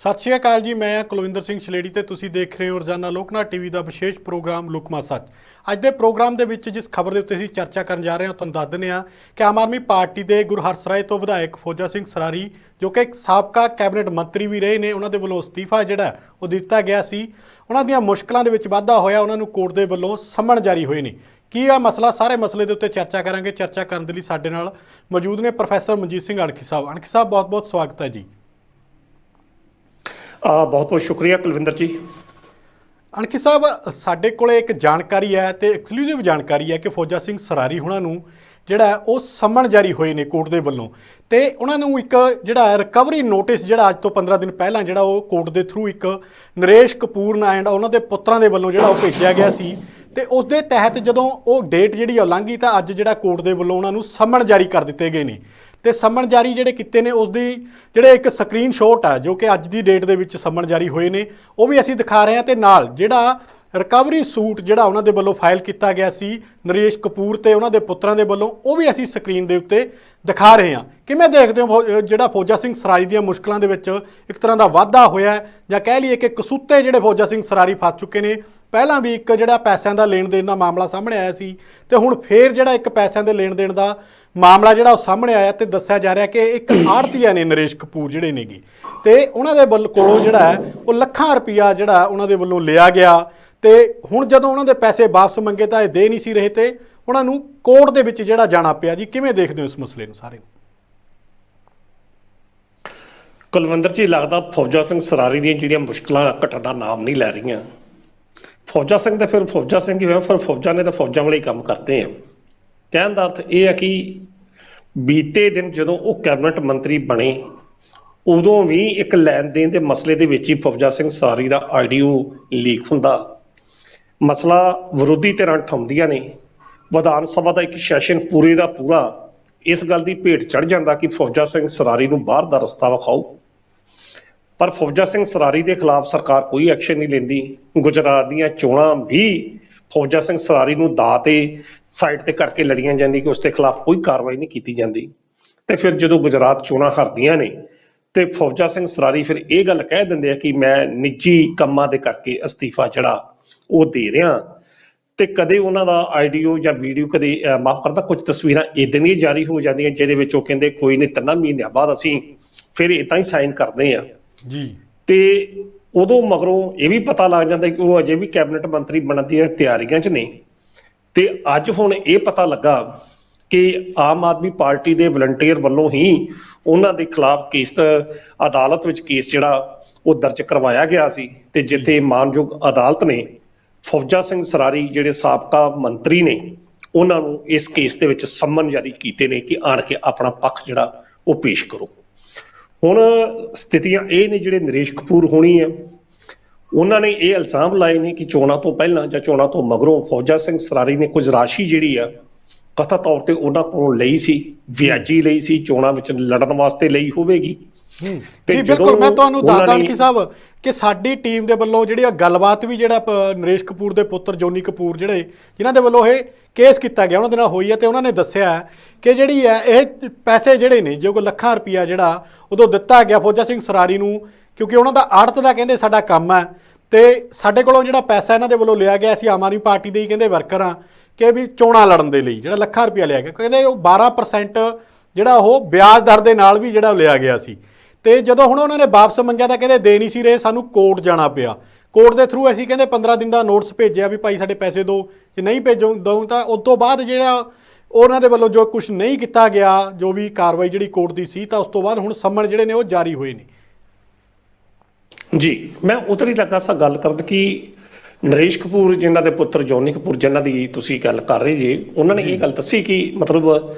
ਸਤਿ ਸ਼੍ਰੀ ਅਕਾਲ ਜੀ। ਮੈਂ ਕੁਲਵਿੰਦਰ ਸਿੰਘ ਸ਼ਲੇੜੀ ਤੇ ਤੁਸੀਂ ਦੇਖ ਰਹੇ ਹੋ ਰੋਜ਼ਾਨਾ ਲੋਕਨਾਥ ਟੀਵੀ ਦਾ ਵਿਸ਼ੇਸ਼ ਪ੍ਰੋਗਰਾਮ ਲੁਕਮਾ ਸੱਚ। ਅੱਜ ਦੇ ਪ੍ਰੋਗਰਾਮ ਦੇ ਵਿੱਚ ਜਿਸ ਖਬਰ ਦੇ ਉੱਤੇ ਅਸੀਂ ਚਰਚਾ ਕਰਨ ਜਾ ਰਹੇ ਹਾਂ ਤੁਹਾਨੂੰ ਦੱਸ ਦਿੰਦੇ ਹਾਂ ਕਿ ਆਮ ਆਦਮੀ ਪਾਰਟੀ ਦੇ ਗੁਰਹਰਸਰਾਏ ਤੋਂ ਵਿਧਾਇਕ ਫੌਜਾ ਸਿੰਘ ਸਰਾਰੀ, ਜੋ ਕਿ ਇੱਕ ਸਾਬਕਾ ਕੈਬਨਿਟ ਮੰਤਰੀ ਵੀ ਰਹੇ ਨੇ, ਉਹਨਾਂ ਦੇ ਵੱਲੋਂ ਅਸਤੀਫਾ ਜਿਹੜਾ ਉਹ ਦਿੱਤਾ ਗਿਆ ਸੀ। ਉਹਨਾਂ ਦੀਆਂ ਮੁਸ਼ਕਲਾਂ ਦੇ ਵਿੱਚ ਵਾਧਾ ਹੋਇਆ, ਉਹਨਾਂ ਨੂੰ ਕੋਰਟ ਦੇ ਵੱਲੋਂ ਸੰਮਣ ਜਾਰੀ ਹੋਏ ਨੇ। ਕੀ ਆ ਮਸਲਾ, ਸਾਰੇ ਮਸਲੇ ਦੇ ਉੱਤੇ ਚਰਚਾ ਕਰਾਂਗੇ। ਚਰਚਾ ਕਰਨ ਦੇ ਲਈ ਸਾਡੇ ਨਾਲ ਮੌਜੂਦ ਨੇ ਪ੍ਰੋਫੈਸਰ ਮਨਜੀਤ ਸਿੰਘ ਅਣਖੀ ਸਾਹਿਬ। ਅਣਖੀ ਸਾਹਿਬ, ਬਹੁਤ ਬਹੁਤ ਸਵਾਗਤ ਹੈ ਜੀ। ਬਹੁਤ ਬਹੁਤ ਸ਼ੁਕਰੀਆ ਕੁਲਵਿੰਦਰ ਜੀ। ਅਣਖੀ ਸਾਹਿਬ, ਸਾਡੇ ਕੋਲ ਇੱਕ ਜਾਣਕਾਰੀ ਹੈ ਤੇ ਐਕਸਕਲੂਸਿਵ ਜਾਣਕਾਰੀ ਹੈ ਕਿ ਫੌਜਾ ਸਿੰਘ ਸਰਾਰੀ ਹੁਣਾਂ ਨੂੰ ਜਿਹੜਾ ਉਹ ਸੰਮਣ ਜਾਰੀ ਹੋਏ ਨੇ ਕੋਰਟ ਦੇ ਵੱਲੋਂ, ਤੇ ਉਹਨਾਂ ਨੂੰ ਇੱਕ ਜਿਹੜਾ ਰਿਕਵਰੀ ਨੋਟਿਸ ਜਿਹੜਾ ਅੱਜ ਤੋਂ 15 ਦਿਨ ਪਹਿਲਾਂ ਜਿਹੜਾ ਉਹ ਕੋਰਟ ਦੇ ਥਰੂ ਇੱਕ ਨਰੇਸ਼ ਕਪੂਰ ਐਂਡ ਉਹਨਾਂ ਦੇ ਪੁੱਤਰਾਂ ਦੇ ਵੱਲੋਂ ਜਿਹੜਾ ਉਹ ਭੇਜਿਆ ਗਿਆ ਸੀ, ਤੇ ਉਸ ਦੇ ਤਹਿਤ ਜਦੋਂ ਉਹ ਡੇਟ ਜਿਹੜੀ ਉਹ ਲੰਘੀ ਤਾਂ ਅੱਜ ਜਿਹੜਾ ਕੋਰਟ ਦੇ ਵੱਲੋਂ ਉਹਨਾਂ ਨੂੰ ਸੰਮਣ ਜਾਰੀ ਕਰ ਦਿੱਤੇ ਗਏ ਨੇ। ਤੇ ਸੰਮਣ ਜਾਰੀ ਜਿਹੜੇ ਕੀਤੇ ਨੇ ਉਸ ਦੀ ਜਿਹੜੇ ਇੱਕ ਸਕਰੀਨਸ਼ਾਟ ਆ ਜੋ ਕਿ ਅੱਜ ਦੀ ਡੇਟ ਦੇ ਵਿੱਚ ਸੰਮਣ ਜਾਰੀ ਹੋਏ ਨੇ, ਉਹ ਵੀ ਅਸੀਂ ਦਿਖਾ ਰਹੇ ਹਾਂ। ਤੇ ਨਾਲ ਜਿਹੜਾ ਰਿਕਵਰੀ ਸੂਟ ਜਿਹੜਾ ਉਹਨਾਂ ਦੇ ਵੱਲੋਂ ਫਾਈਲ ਕੀਤਾ ਗਿਆ ਸੀ ਨਰੇਸ਼ ਕਪੂਰ ਤੇ ਉਹਨਾਂ ਦੇ ਪੁੱਤਰਾਂ ਦੇ ਵੱਲੋਂ, ਉਹ ਵੀ ਅਸੀਂ ਸਕਰੀਨ ਦੇ ਉੱਤੇ ਦਿਖਾ ਰਹੇ ਹਾਂ। ਕਿਵੇਂ ਦੇਖਦੇ ਹੋ ਜਿਹੜਾ ਫੌਜਾ ਸਿੰਘ ਸਰਾਰੀ ਦੀਆਂ ਮੁਸ਼ਕਲਾਂ ਦੇ ਵਿੱਚ ਇੱਕ ਤਰ੍ਹਾਂ ਦਾ ਵਾਧਾ ਹੋਇਆ, ਜਾਂ ਕਹਿ ਲਈਏ ਕਿ ਕਸੂਤੇ ਜਿਹੜੇ ਫੌਜਾ ਸਿੰਘ ਸਰਾਰੀ ਫਸ ਚੁੱਕੇ ਨੇ? ਪਹਿਲਾਂ ਵੀ ਇੱਕ ਜਿਹੜਾ ਪੈਸਿਆਂ ਦਾ ਲੈਣ ਦੇਣ ਦਾ ਮਾਮਲਾ ਸਾਹਮਣੇ ਆਇਆ ਸੀ, ਤੇ ਹੁਣ ਫੇਰ ਜਿਹੜਾ ਇੱਕ ਪੈਸਿਆਂ ਦੇ ਲੈਣ ਦੇਣ ਦਾ ਮਾਮਲਾ ਜਿਹੜਾ ਉਹ ਸਾਹਮਣੇ ਆਇਆ, ਤੇ ਦੱਸਿਆ ਜਾ ਰਿਹਾ ਕਿ ਇੱਕ ਆੜ੍ਹਤੀਆ ਨੇ ਨਰੇਸ਼ ਕਪੂਰ ਜਿਹੜੇ ਨੇਗੇ, ਤੇ ਉਹਨਾਂ ਦੇ ਕੋਲੋਂ ਜਿਹੜਾ ਹੈ ਉਹ ਲੱਖਾਂ ਰੁਪਈਆ ਜਿਹੜਾ ਉਹਨਾਂ ਦੇ ਵੱਲੋਂ ਲਿਆ ਗਿਆ। ਤੇ ਹੁਣ ਜਦੋਂ ਉਹਨਾਂ ਦੇ ਪੈਸੇ ਵਾਪਸ ਮੰਗੇ ਤਾਂ ਇਹ ਦੇ ਨਹੀਂ ਸੀ ਰਹੇ, ਤੇ ਉਹਨਾਂ ਨੂੰ ਕੋਰਟ ਦੇ ਵਿੱਚ ਜਿਹੜਾ ਜਾਣਾ ਪਿਆ ਜੀ। ਕਿਵੇਂ ਦੇਖਦੇ ਹੋ ਇਸ ਮਸਲੇ ਨੂੰ ਸਾਰੇ? ਕੁਲਵਿੰਦਰ ਜੀ, ਲੱਗਦਾ ਫੌਜਾ ਸਿੰਘ ਸਰਾਰੀ ਦੀਆਂ ਜਿਹੜੀਆਂ ਮੁਸ਼ਕਲਾਂ ਘਟਣ ਦਾ ਨਾਮ ਨਹੀਂ ਲੈ ਰਹੀਆਂ। ਫੌਜਾ ਸਿੰਘ ਤਾਂ ਫਿਰ ਫੌਜਾ ਸਿੰਘ ਹੀ ਹੋਇਆ, ਫਿਰ ਫੌਜਾਂ ਨੇ ਤਾਂ ਫੌਜਾਂ ਵਾਲੇ ਹੀ ਕੰਮ ਕਰਦੇ ਆ। ਕਹਿਣ ਦਾ ਅਰਥ ਇਹ ਹੈ ਕਿ ਬੀਤੇ ਦਿਨ ਜਦੋਂ ਉਹ ਕੈਬਨਿਟ ਮੰਤਰੀ ਬਣੇ ਉਦੋਂ ਵੀ ਇੱਕ ਲੈਣ ਦੇਣ ਦੇ ਮਸਲੇ ਦੇ ਵਿੱਚ ਹੀ ਫੌਜਾ ਸਿੰਘ ਸਰਾਰੀ ਦਾ ਆਡੀਓ ਲੀਕ ਹੁੰਦਾ। ਮਸਲਾ ਵਿਰੋਧੀ ਧਿਰਾਂ ਉਠਾਉਂਦੀਆਂ ਨੇ। ਵਿਧਾਨ ਸਭਾ ਦਾ ਇੱਕ ਸੈਸ਼ਨ ਪੂਰੇ ਦਾ ਪੂਰਾ ਇਸ ਗੱਲ ਦੀ ਭੇਟ ਚੜ੍ਹ ਜਾਂਦਾ ਕਿ ਫੌਜਾ ਸਿੰਘ ਸਰਾਰੀ ਨੂੰ ਬਾਹਰ ਦਾ ਰਸਤਾ ਵਿਖਾਓ, ਪਰ ਫੌਜਾ ਸਿੰਘ ਸਰਾਰੀ ਦੇ ਖਿਲਾਫ ਸਰਕਾਰ ਕੋਈ ਐਕਸ਼ਨ ਨਹੀਂ ਲੈਂਦੀ। ਗੁਜਰਾਤ ਦੀਆਂ ਚੋਣਾਂ ਵੀ ਫੌਜਾ ਸਿੰਘ ਸਰਾਰੀ ਨੂੰ ਦਾਅ ਤੇ ਸਾਈਡ ਤੇ ਕਰਕੇ ਲੜੀਆਂ ਜਾਂਦੀ ਕਿ ਉਸ ਦੇ ਖਿਲਾਫ ਕੋਈ ਕਾਰਵਾਈ ਨਹੀਂ ਕੀਤੀ ਜਾਂਦੀ। ਤੇ ਫਿਰ ਜਦੋਂ ਗੁਜਰਾਤ ਚੋਣਾਂ ਹਾਰਦੀਆਂ ਨੇ ਤੇ ਫੌਜਾ ਸਿੰਘ ਸਰਾਰੀ ਫਿਰ ਇਹ ਗੱਲ ਕਹਿ ਦਿੰਦੇ ਆ ਕਿ ਮੈਂ ਨਿੱਜੀ ਕੰਮਾਂ ਦੇ ਕਰਕੇ ਅਸਤੀਫਾ ਜਿਹੜਾ ਉਹ ਦੇ ਰਿਹਾ। ਤੇ ਕਦੇ ਉਹਨਾਂ ਦਾ ਆਡੀਓ ਜਾਂ ਵੀਡੀਓ, ਕਦੇ ਮਾਫ ਕਰਦਾ, ਕੁਝ ਤਸਵੀਰਾਂ ਇਦਾਂ ਦੀਆਂ ਜਾਰੀ ਹੋ ਜਾਂਦੀਆਂ ਜਿਹਦੇ ਵਿੱਚ ਉਹ ਕਹਿੰਦੇ ਕੋਈ ਨਹੀਂ, 3 ਮਹੀਨਿਆਂ ਬਾਅਦ ਅਸੀਂ ਫਿਰ ਇੱਦਾਂ ਹੀ ਸਾਈਨ ਕਰਦੇ ਆ ਜੀ। ਤੇ ਉਦੋਂ ਮਗਰੋਂ ਇਹ ਵੀ ਪਤਾ ਲੱਗ ਜਾਂਦਾ ਕਿ ਉਹ ਅਜੇ ਵੀ ਕੈਬਨਿਟ ਮੰਤਰੀ ਬਣਨ ਦੀਆਂ ਤਿਆਰੀਆਂ 'ਚ ਨੇ। ਤੇ ਅੱਜ ਹੁਣ ਇਹ ਪਤਾ ਲੱਗਾ ਕਿ ਆਮ ਆਦਮੀ ਪਾਰਟੀ ਦੇ ਵਲੰਟੀਅਰ ਵੱਲੋਂ ਹੀ ਉਹਨਾਂ ਦੇ ਖਿਲਾਫ ਕੇਸ, ਅਦਾਲਤ ਵਿੱਚ ਕੇਸ ਜਿਹੜਾ ਉਹ ਦਰਜ ਕਰਵਾਇਆ ਗਿਆ ਸੀ, ਤੇ ਜਿੱਥੇ ਮਾਨਯੋਗ ਅਦਾਲਤ ਨੇ ਫੌਜਾ ਸਿੰਘ ਸਰਾਰੀ ਜਿਹੜੇ ਸਾਬਕਾ ਮੰਤਰੀ ਨੇ ਉਹਨਾਂ ਨੂੰ ਇਸ ਕੇਸ ਦੇ ਵਿੱਚ ਸੰਮਨ ਜਾਰੀ ਕੀਤੇ ਨੇ ਕਿ ਆਣ ਕੇ ਆਪਣਾ ਪੱਖ ਜਿਹੜਾ ਉਹ ਪੇਸ਼ ਕਰੋ। ਹੁਣ ਸਥਿਤੀਆਂ ਇਹ ਨੇ, ਜਿਹੜੇ ਨਰੇਸ਼ ਕਪੂਰ ਹੋਣੀ ਹੈ ਉਹਨਾਂ ਨੇ ਇਹ ਇਲਜ਼ਾਮ ਲਾਏ ਨੇ ਕਿ ਚੋਣਾਂ ਤੋਂ ਪਹਿਲਾਂ ਜਾਂ ਚੋਣਾਂ ਤੋਂ ਮਗਰੋਂ ਫੌਜਾ ਸਿੰਘ ਸਰਾਰੀ ਨੇ ਕੁਝ ਰਾਸ਼ੀ ਜਿਹੜੀ ਆ ਕਥਿਤ ਤੌਰ ਤੇ ਉਹਨਾਂ ਕੋਲੋਂ ਲਈ ਸੀ, ਵਿਆਜੀ ਲਈ ਸੀ, ਚੋਣਾਂ ਵਿੱਚ ਲੜਨ ਵਾਸਤੇ ਲਈ ਹੋਵੇਗੀ। ਜੀ ਬਿਲਕੁਲ, ਮੈਂ ਤੁਹਾਨੂੰ ਦੱਸਦਾ ਅਣਖੀ ਸਾਹਿਬ ਕਿ ਸਾਡੀ ਟੀਮ ਦੇ ਵੱਲੋਂ ਜਿਹੜੀ ਗੱਲਬਾਤ ਵੀ ਜਿਹੜਾ ਨਰੇਸ਼ ਕਪੂਰ ਦੇ ਪੁੱਤਰ ਜੋਨੀ ਕਪੂਰ ਜਿਹੜੇ ਜਿਨ੍ਹਾਂ ਦੇ ਵੱਲੋਂ ਇਹ ਕੇਸ ਕੀਤਾ ਗਿਆ ਉਹਨਾਂ ਦੇ ਨਾਲ ਹੋਈ ਹੈ, ਤੇ ਉਹਨਾਂ ਨੇ ਦੱਸਿਆ ਕਿ ਜਿਹੜੀ ਹੈ ਇਹ ਪੈਸੇ ਜਿਹੜੇ ਨੇ ਜੋ ਲੱਖਾਂ ਰੁਪਈਆ ਜਿਹੜਾ ਉਦੋਂ ਦਿੱਤਾ ਗਿਆ ਫੌਜਾ ਸਿੰਘ ਸਰਾਰੀ ਨੂੰ, ਕਿਉਂਕਿ ਉਹਨਾਂ ਦਾ ਆੜਤ ਦਾ ਕਹਿੰਦੇ ਸਾਡਾ ਕੰਮ ਹੈ, ਤੇ ਸਾਡੇ ਕੋਲੋਂ ਜਿਹੜਾ ਪੈਸਾ ਇਹਨਾਂ ਦੇ ਵੱਲੋਂ ਲਿਆ ਗਿਆ, ਅਸੀਂ ਆਮ ਆਦਮੀ ਪਾਰਟੀ ਦੇ ਹੀ ਕਹਿੰਦੇ ਵਰਕਰ ਹਾਂ, ਕਿ ਵੀ ਚੋਣਾਂ ਲੜਨ ਦੇ ਲਈ ਜਿਹੜਾ ਲੱਖਾਂ ਰੁਪਈਆ ਲਿਆ ਗਿਆ, ਕਹਿੰਦੇ ਉਹ 12% ਜਿਹੜਾ ਉਹ ਵਿਆਜ ਦਰ ਦੇ ਨਾਲ ਵੀ ਜਿਹੜਾ ਲਿਆ ਗਿਆ ਸੀ। ਤੇ ਜਦੋਂ ਹੁਣ ਉਹਨਾਂ ਨੇ ਵਾਪਸ ਮੰਗਿਆ ਤਾਂ ਕਹਿੰਦੇ ਦੇ ਨਹੀਂ ਸੀ ਰਹੇ, ਸਾਨੂੰ ਕੋਰਟ ਜਾਣਾ ਪਿਆ। ਕੋਰਟ ਦੇ ਥਰੂ ਅਸੀਂ ਕਹਿੰਦੇ 15 ਦਿਨ ਦਾ ਨੋਟਿਸ ਭੇਜਿਆ ਵੀ ਭਾਈ ਸਾਡੇ ਪੈਸੇ ਦਿਓ, ਜੇ ਨਹੀਂ ਦਊ ਤਾਂ ਉਸ ਤੋਂ ਬਾਅਦ ਜਿਹੜਾ ਉਹਨਾਂ ਦੇ ਵੱਲੋਂ ਜੋ ਕੁਝ ਨਹੀਂ ਕੀਤਾ ਗਿਆ, ਜੋ ਵੀ ਕਾਰਵਾਈ ਜਿਹੜੀ ਕੋਰਟ ਦੀ ਸੀ, ਤਾਂ ਉਸ ਤੋਂ ਬਾਅਦ ਹੁਣ ਸੰਮਣ ਜਿਹੜੇ ਨੇ ਉਹ ਜਾਰੀ ਹੋਏ ਨੇ। ਜੀ, ਮੈਂ ਉਧਰ ਹੀ ਲੱਗਾ ਸਾਂ ਗੱਲ ਕਰਨ ਕਿ ਨਰੇਸ਼ ਕਪੂਰ ਜਿਨ੍ਹਾਂ ਦੇ ਪੁੱਤਰ ਜੋਨੀ ਕਪੂਰ ਜਿਨ੍ਹਾਂ ਦੀ ਤੁਸੀਂ ਗੱਲ ਕਰ ਰਹੇ ਜੀ, ਉਹਨਾਂ ਨੇ ਇਹ ਗੱਲ ਦੱਸੀ ਕਿ ਮਤਲਬ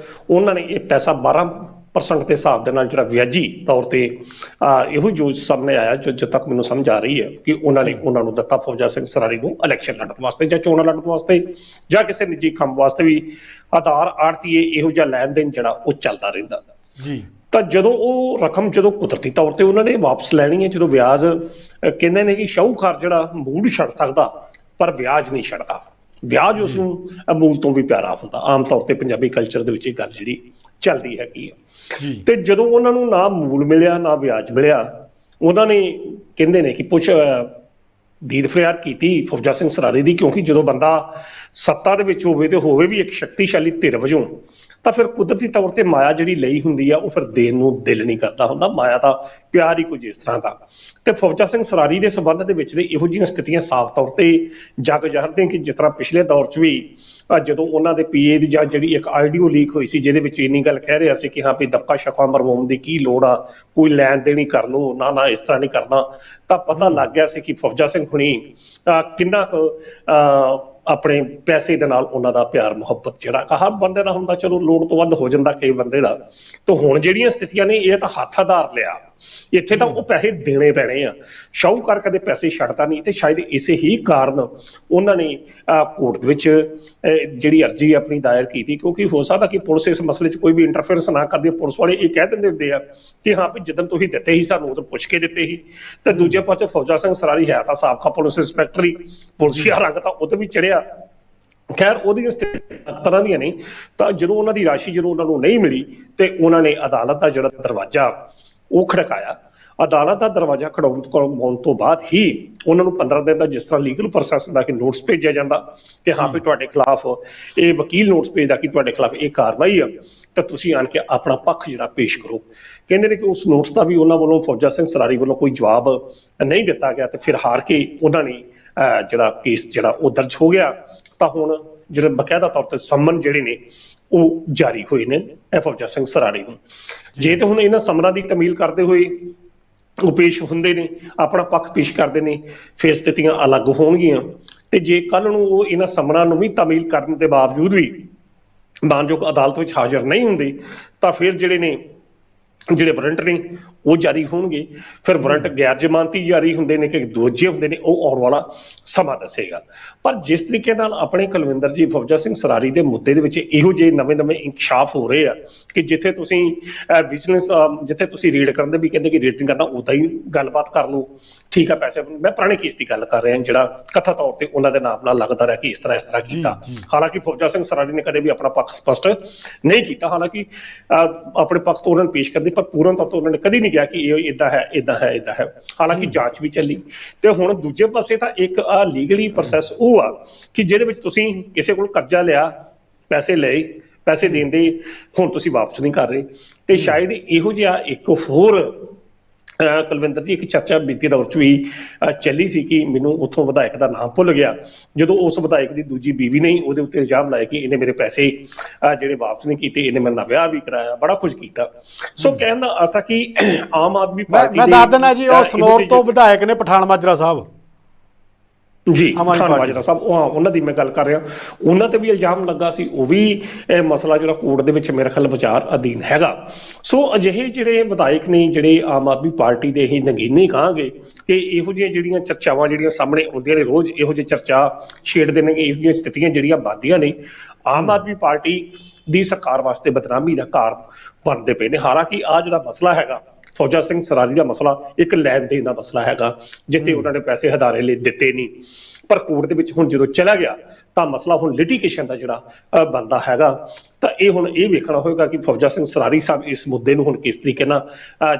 ਉਹਨਾਂ ਨੇ ਇਹ ਪੈਸਾ 12% ਦੇ ਹਿਸਾਬ ਦੇ ਨਾਲ ਜਿਹੜਾ ਵਿਆਜੀ ਤੌਰ ਤੇ ਇਹੋ ਜੋ ਸਾਹਮਣੇ ਆਇਆ, ਜੋ ਤੱਕ ਮੈਨੂੰ ਸਮਝ ਆ ਰਹੀ ਹੈ ਕਿ ਉਹਨਾਂ ਨੇ ਉਹਨਾਂ ਨੂੰ ਦਿੱਤਾ ਫੌਜਾ ਸਿੰਘ ਸਰਾਰੀ ਨੂੰ ਇਲੈਕਸ਼ਨ ਲੜਨ ਵਾਸਤੇ ਜਾਂ ਚੋਣਾਂ ਲੜਨ ਵਾਸਤੇ ਜਾਂ ਕਿਸੇ ਨਿੱਜੀ ਕੰਮ ਵਾਸਤੇ ਵੀ ਆਧਾਰ ਆੜਤੀਏ ਇਹੋ ਜਿਹਾ ਲੈਣ ਦੇਣ ਜਿਹੜਾ ਉਹ ਚੱਲਦਾ ਰਹਿੰਦਾ ਜੀ। ਤਾਂ ਜਦੋਂ ਉਹ ਰਕਮ ਜਦੋਂ ਕੁਦਰਤੀ ਤੌਰ ਤੇ ਉਹਨਾਂ ਨੇ ਵਾਪਸ ਲੈਣੀ ਹੈ, ਜਦੋਂ ਵਿਆਜ ਕਹਿੰਦੇ ਨੇ ਕਿ ਸ਼ਾਹੂਕਾਰ ਜਿਹੜਾ ਮੂਲ ਛੱਡ ਸਕਦਾ ਪਰ ਵਿਆਜ ਨਹੀਂ ਛੱਡਦਾ, ਵਿਆਜ ਉਸਨੂੰ ਮੂਲ ਤੋਂ ਵੀ ਪਿਆਰਾ ਹੁੰਦਾ। ਆਮ ਤੌਰ ਤੇ ਪੰਜਾਬੀ ਕਲਚਰ ਦੇ ਵਿੱਚ ਇਹ ਗੱਲ ਜਿਹੜੀ ਚੱਲਦੀ ਹੈਗੀ ਆ। ਤੇ ਜਦੋਂ ਉਹਨਾਂ ਨੂੰ ਨਾ ਮੂਲ ਮਿਲਿਆ ਨਾ ਵਿਆਜ ਮਿਲਿਆ ਉਹਨਾਂ ਨੇ ਕਹਿੰਦੇ ਨੇ ਕਿ ਦੀਦ ਫਰਿਆਦ ਕੀਤੀ ਫੌਜਾ ਸਿੰਘ ਸਰਾਰੀ ਦੀ, ਕਿਉਂਕਿ ਜਦੋਂ ਬੰਦਾ ਸੱਤਾ ਦੇ ਵਿੱਚ ਹੋਵੇ ਤੇ ਹੋਵੇ ਵੀ ਇੱਕ ਸ਼ਕਤੀਸ਼ਾਲੀ ਧਿਰ ਵਜੋਂ, ਤਾਂ ਫਿਰ ਕੁਦਰਤੀ ਤੌਰ ਤੇ ਮਾਇਆ ਜਿਹੜੀ ਲਈ ਹੁੰਦੀ ਆ ਉਹ ਫਿਰ ਦੇਣ ਨੂੰ ਦਿਲ ਨਹੀਂ ਕਰਦਾ ਹੁੰਦਾ। ਮਾਇਆ ਦਾ ਪਿਆਰ ਹੀ ਕੁਝ ਇਸ ਤਰ੍ਹਾਂ ਦਾ। ਤੇ ਫੌਜਾ ਸਿੰਘ ਸਰਾਰੀ ਦੇ ਸੰਬੰਧ ਦੇ ਵਿੱਚ ਇਹੋ ਜਿਹੀਆਂ ਸਥਿਤੀਆਂ ਸਾਫ਼ ਤੌਰ ਤੇ ਜਗ ਜਾਹਰਦੇ ਕਿ ਜਿਸ ਤਰ੍ਹਾਂ ਪਿਛਲੇ ਦੌਰ 'ਚ ਵੀ ਜਦੋਂ ਉਹਨਾਂ ਦੇ ਪੀਏ ਦੀ ਜਾਂ ਜਿਹੜੀ ਇੱਕ ਆਡੀਓ ਲੀਕ ਹੋਈ ਸੀ ਜਿਹਦੇ ਵਿੱਚ ਇੰਨੀ ਗੱਲ ਕਹਿ ਰਿਹਾ ਸੀ ਕਿ ਹਾਂ ਵੀ ਦਬਕਾ ਸ਼ਕਵਾ ਮਰਵਾਉਣ ਦੀ ਕੀ ਲੋੜ ਆ, ਕੋਈ ਲੈਣ ਦੇਣ ਹੀ ਕਰ ਲਓ, ਨਾ ਇਸ ਤਰ੍ਹਾਂ ਨਹੀਂ ਕਰਨਾ। ਤਾਂ ਪਤਾ ਲੱਗ ਗਿਆ ਸੀ ਕਿ ਫੌਜਾ ਸਿੰਘ ਹੁਣੀ ਕਿੰਨਾ ਕੁ ਆਪਣੇ ਪੈਸੇ ਦੇ ਨਾਲ ਉਹਨਾਂ ਦਾ ਪਿਆਰ ਮੁਹੱਬਤ ਜਿਹੜਾ ਹਰ ਬੰਦੇ ਦਾ ਹੁੰਦਾ, ਚਲੋ ਲੋੜ ਤੋਂ ਵੱਧ ਹੋ ਜਾਂਦਾ ਕਈ ਬੰਦੇ ਦਾ। ਤਾਂ ਹੁਣ ਜਿਹੜੀਆਂ ਸਥਿਤੀਆਂ ਨੇ ਇਹ ਤਾਂ ਹੱਥ ਆਧਾਰ ਲਿਆ, ਇੱਥੇ ਤਾਂ ਉਹ ਪੈਸੇ ਦੇਣੇ ਪੈਣੇ ਆ। ਸ਼ਾਹੂਕਾਰ ਕਦੇ ਪੈਸੇ ਛੱਡਦਾ ਨਹੀਂ, ਤੇ ਸ਼ਾਇਦ ਇਸੇ ਹੀ ਕਾਰਨ ਉਹਨਾਂ ਨੇ ਕੋਰਟ ਵਿੱਚ ਜਿਹੜੀ ਅਰਜੀ ਆਪਣੀ ਦਾਇਰ ਕੀਤੀ, ਕਿਉਂਕਿ ਹੋ ਸਕਦਾ ਕਿ ਪੁਲਿਸ ਇਸ ਮਸਲੇ 'ਚ ਕੋਈ ਵੀ ਇੰਟਰਫੇਰੈਂਸ ਨਾ ਕਰਦੀ। ਪੁਲਿਸ ਵਾਲੇ ਇਹ ਕਹਿ ਦਿੰਦੇ ਹੁੰਦੇ ਆ ਕਿ ਹਾਂ ਵੀ ਜਦੋਂ ਤੁਸੀਂ ਦਿੱਤੇ ਸੀ ਸਾਨੂੰ ਉਦੋਂ ਪੁੱਛ ਕੇ ਦਿੱਤੇ ਸੀ। ਤੇ ਦੂਜੇ ਪਾਸੇ ਫੌਜਾ ਸਿੰਘ ਸਰਾਰੀ ਹੈ ਤਾਂ ਸਾਬਕਾ ਪੁਲਿਸ ਇੰਸਪੈਕਟਰ ਹੀ, ਪੁਲਿਸੀਆ ਰੰਗ ਤਾਂ ਉਹਦੇ ਵੀ ਚੜਿਆ। ਖੈਰ ਉਹਦੀਆਂ ਤਰ੍ਹਾਂ ਦੀਆਂ ਨਹੀਂ। ਤਾਂ ਜਦੋਂ ਉਹਨਾਂ ਦੀ ਰਾਸ਼ੀ ਜਦੋਂ ਉਹਨਾਂ ਨੂੰ ਨਹੀਂ ਮਿਲੀ ਤੇ ਉਹਨਾਂ ਨੇ ਅਦਾਲਤ ਦਾ ਜਿਹੜਾ ਦਰਵਾਜ਼ਾ ਉਹ ਖੜਕਾਇਆ। ਅਦਾਲਤ ਦਾ ਦਰਵਾਜ਼ਾ ਖੜਕਾਉਣ ਤੋਂ ਬਾਅਦ ਹੀ ਉਹਨਾਂ ਨੂੰ 15 ਦਿਨ ਦਾ ਜਿਸ ਤਰ੍ਹਾਂ ਲੀਗਲ ਪ੍ਰੋਸੈਸ ਹੁੰਦਾ ਕਿ ਨੋਟਿਸ ਭੇਜਿਆ ਜਾਂਦਾ ਕਿ ਹਾਂ ਵੀ ਤੁਹਾਡੇ ਖਿਲਾਫ ਇਹ ਵਕੀਲ ਨੋਟਿਸ ਭੇਜਦਾ ਕਿ ਤੁਹਾਡੇ ਖਿਲਾਫ ਇਹ ਕਾਰਵਾਈ ਆ, ਤਾਂ ਤੁਸੀਂ ਆਣ ਕੇ ਆਪਣਾ ਪੱਖ ਜਿਹੜਾ ਪੇਸ਼ ਕਰੋ। ਕਹਿੰਦੇ ਨੇ ਕਿ ਉਸ ਨੋਟਿਸ ਦਾ ਵੀ ਉਹਨਾਂ ਵੱਲੋਂ ਫੌਜਾ ਸਿੰਘ ਸਰਾਰੀ ਵੱਲੋਂ ਕੋਈ ਜਵਾਬ ਨਹੀਂ ਦਿੱਤਾ ਗਿਆ, ਤੇ ਫਿਰ ਹਾਰ ਕੇ ਉਹਨਾਂ ਨੇ ਜਿਹੜਾ ਕੇਸ ਜਿਹੜਾ ਉਹ ਦਰਜ ਹੋ ਗਿਆ। ਤਾਂ ਹੁਣ ਜਿਹੜੇ ਬਕਾਇਦਾ ਤੌਰ ਤੇ ਸੰਮਨ ਜਿਹੜੇ ਨੇ ਉਹ ਜਾਰੀ ਹੋਏ ਨੇ ਇਹ ਫੌਜਾ ਸਿੰਘ ਸਰਾਰੀ ਨੂੰ। ਜੇ ਤੇ ਹੁਣ ਇਹਨਾਂ ਸਮਨਾਂ ਦੀ ਤਮੀਲ ਕਰਦੇ ਹੋਏ ਉਹ ਪੇਸ਼ ਹੁੰਦੇ ਨੇ, ਆਪਣਾ ਪੱਖ ਪੇਸ਼ ਕਰਦੇ ਨੇ, ਫਿਰ ਸਥਿਤੀਆਂ ਅਲੱਗ ਹੋਣਗੀਆਂ। ਤੇ ਜੇ ਕੱਲ ਨੂੰ ਉਹ ਇਹਨਾਂ ਸਮਨਾਂ ਨੂੰ ਵੀ ਤਮੀਲ ਕਰਨ ਦੇ ਬਾਵਜੂਦ ਵੀ ਮਾਨਯੋਗ ਅਦਾਲਤ ਵਿੱਚ ਹਾਜ਼ਰ ਨਹੀਂ ਹੁੰਦੇ, ਤਾਂ ਫਿਰ ਜਿਹੜੇ ਵਾਰੰਟ ਨੇ ਉਹ ਜਾਰੀ ਹੋਣਗੇ। ਫਿਰ ਵਾਰੰਟ ਗੈਰ ਜ਼ਮਾਨਤੀ ਜਾਰੀ ਹੁੰਦੇ ਨੇ ਕਿ ਦੂਜੇ ਹੁੰਦੇ ਨੇ, ਉਹ ਆਉਣ ਵਾਲਾ ਸਮਾਂ ਦੱਸੇਗਾ। ਪਰ ਜਿਸ ਤਰੀਕੇ ਨਾਲ ਆਪਣੇ ਕੁਲਵਿੰਦਰ ਜੀ ਫੌਜਾ ਸਿੰਘ ਸਰਾਰੀ ਦੇ ਮੁੱਦੇ ਦੇ ਵਿੱਚ ਇਹੋ ਜਿਹੇ ਨਵੇਂ ਇੰਕਸ਼ਾਫ ਹੋ ਰਹੇ ਆ ਕਿ ਜਿੱਥੇ ਤੁਸੀਂ ਵਿਜੀਲੈਂਸ ਜਿੱਥੇ ਤੁਸੀਂ ਰੀਡ ਕਰਨ ਦੇ ਵੀ ਕਹਿੰਦੇ ਕਿ ਰੇਟਿੰਗ ਕਰਨਾ, ਉਦਾਂ ਹੀ ਗੱਲਬਾਤ ਕਰ ਲਓ, ਠੀਕ ਆ। ਪੈਸੇ ਮੈਂ ਪੁਰਾਣੇ ਕੇਸ ਦੀ ਗੱਲ ਕਰ ਰਿਹਾ ਜਿਹੜਾ ਕਥਾ ਤੌਰ ਤੇ ਉਹਨਾਂ ਦੇ ਨਾਮ ਨਾਲ ਲੱਗਦਾ ਰਿਹਾ ਕਿ ਇਸ ਤਰ੍ਹਾਂ ਕੀਤਾ। ਹਾਲਾਂਕਿ ਫੌਜਾ ਸਿੰਘ ਸਰਾਰੀ ਨੇ ਕਦੇ ਵੀ ਆਪਣਾ ਪੱਖ ਸਪਸ਼ਟ ਨਹੀਂ ਕੀਤਾ। ਹਾਲਾਂਕਿ ਆਪਣੇ ਪੱਖ ਤੋਂ ਉਹਨਾਂ ਨੂੰ ਪੇਸ਼ ਕਰਦੇ, ਪਰ ਪੂਰਨ ਤੌਰ ਤੇ ਉਹਨਾਂ ਨੇ ਕਦੀ ਨਹੀਂ ਕਿਹਾ ਕਿ ਇਹ ਏਦਾਂ ਹੈ। ਹਾਲਾਂਕਿ ਜਾਂਚ ਵੀ ਚੱਲੀ। ਤੇ ਹੁਣ ਦੂਜੇ ਪਾਸੇ ਤਾਂ ਇੱਕ ਲੀਗਲੀ ਪ੍ਰੋਸੈਸ ਉਹ ਆ ਕਿ ਜਿਹਦੇ ਵਿੱਚ ਤੁਸੀਂ ਕਿਸੇ ਕੋਲ ਕਰਜ਼ਾ ਲਿਆ, ਪੈਸੇ ਲਏ, ਪੈਸੇ ਦੇਣ ਦੇ ਹੁਣ ਤੁਸੀਂ ਵਾਪਸ ਨਹੀਂ ਕਰ ਰਹੇ। ਤੇ ਸ਼ਾਇਦ ਇਹੋ ਜਿਹਾ ਇੱਕ ਹੋਰ ਕੁਲਵਿੰਦਰ ਜੀ ਇੱਕ ਚਰਚਾ ਬੀਤੇ ਦੌਰ 'ਚ ਵੀ ਚੱਲੀ ਸੀ ਕਿ ਮੈਨੂੰ ਉੱਥੋਂ ਵਿਧਾਇਕ ਦਾ ਨਾਮ ਭੁੱਲ ਗਿਆ, ਜਦੋਂ ਉਸ ਵਿਧਾਇਕ ਦੀ ਦੂਜੀ ਬੀਵੀ ਨੇ ਉਹਦੇ ਉੱਤੇ ਇਲਜ਼ਾਮ ਲਾਇਆ ਕਿ ਇਹਨੇ ਮੇਰੇ ਪੈਸੇ ਜਿਹੜੇ ਵਾਪਸ ਨਹੀਂ ਕੀਤੇ, ਇਹਨੇ ਮੇਰੇ ਨਾਲ ਵਿਆਹ ਵੀ ਕਰਾਇਆ, ਬੜਾ ਕੁਝ ਕੀਤਾ। ਸੋ ਕਹਿਣ ਦਾ ਅਰਥ ਹੈ ਕਿ ਆਮ ਆਦਮੀ ਪਾਰਟੀ ਮੈਂ ਦੱਸ ਦਿੰਦਾ ਜੀ, ਉਹ ਸਨੌਰ ਤੋਂ ਵਿਧਾਇਕ ਨੇ ਪਠਾਨ ਮਾਜਰਾ ਸਾਹਿਬ ਜੀ, ਪਠਾਨ ਮਾਜਰਾ ਸਾਹਿਬ, ਉਹਨਾਂ ਦੀ ਮੈਂ ਗੱਲ ਕਰ ਰਿਹਾ। ਉਹਨਾਂ ਤੇ ਵੀ ਇਲਜ਼ਾਮ ਲੱਗਾ ਸੀ। ਉਹ ਵੀ ਇਹ ਮਸਲਾ ਜਿਹੜਾ ਕੋਰਟ ਦੇ ਵਿੱਚ ਮੇਰੇ ਖਿਆਲ ਵਿਚਾਰ ਅਧੀਨ ਹੈਗਾ। ਸੋ ਅਜਿਹੇ ਜਿਹੜੇ ਵਿਧਾਇਕ ਨੇ ਜਿਹੜੇ ਆਮ ਆਦਮੀ ਪਾਰਟੀ ਦੇ ਹੀ ਨਗੀਨੇ ਕਹਾਂਗੇ ਕਿ ਇਹੋ ਜਿਹੀਆਂ ਜਿਹੜੀਆਂ ਚਰਚਾਵਾਂ ਜਿਹੜੀਆਂ ਸਾਹਮਣੇ ਆਉਂਦੀਆਂ ਨੇ, ਰੋਜ਼ ਇਹੋ ਜਿਹੀ ਚਰਚਾ ਛੇੜਦੇ ਨੇ, ਇਹੋ ਜਿਹੀਆਂ ਸਥਿਤੀਆਂ ਜਿਹੜੀਆਂ ਵੱਧਦੀਆਂ ਨੇ, ਆਮ ਆਦਮੀ ਪਾਰਟੀ ਦੀ ਸਰਕਾਰ ਵਾਸਤੇ ਬਦਨਾਮੀ ਦਾ ਕਾਰਨ ਬਣਦੇ ਪਏ ਨੇ। ਹਾਲਾਂਕਿ ਆਹ ਜਿਹੜਾ ਮਸਲਾ ਹੈਗਾ ਫੌਜਾ ਸਿੰਘ ਸਰਾਰੀ ਦਾ ਮਸਲਾ ਇੱਕ ਲੈਣ ਦੇਣ ਦਾ ਮਸਲਾ ਹੈਗਾ, ਜਿੱਥੇ ਉਹਨਾਂ ਨੇ ਪੈਸੇ ਹਦਾਰੇ ਲਈ ਦਿੱਤੇ ਨਹੀਂ, ਪਰ ਕੋਰਟ ਦੇ ਵਿੱਚ ਹੁਣ ਜਦੋਂ ਚਲਾ ਗਿਆ ਤਾਂ ਮਸਲਾ ਹੁਣ ਲਿਟੀਗੇਸ਼ਨ ਦਾ ਜਿਹੜਾ ਬਣਦਾ ਹੈਗਾ। ਤਾਂ ਇਹ ਹੁਣ ਇਹ ਵੇਖਣਾ ਹੋਏਗਾ ਕਿ ਫੌਜਾ ਸਿੰਘ ਸਰਾਰੀ ਸਾਹਿਬ ਇਸ ਮੁੱਦੇ ਨੂੰ ਹੁਣ ਕਿਸ ਤਰੀਕੇ ਨਾਲ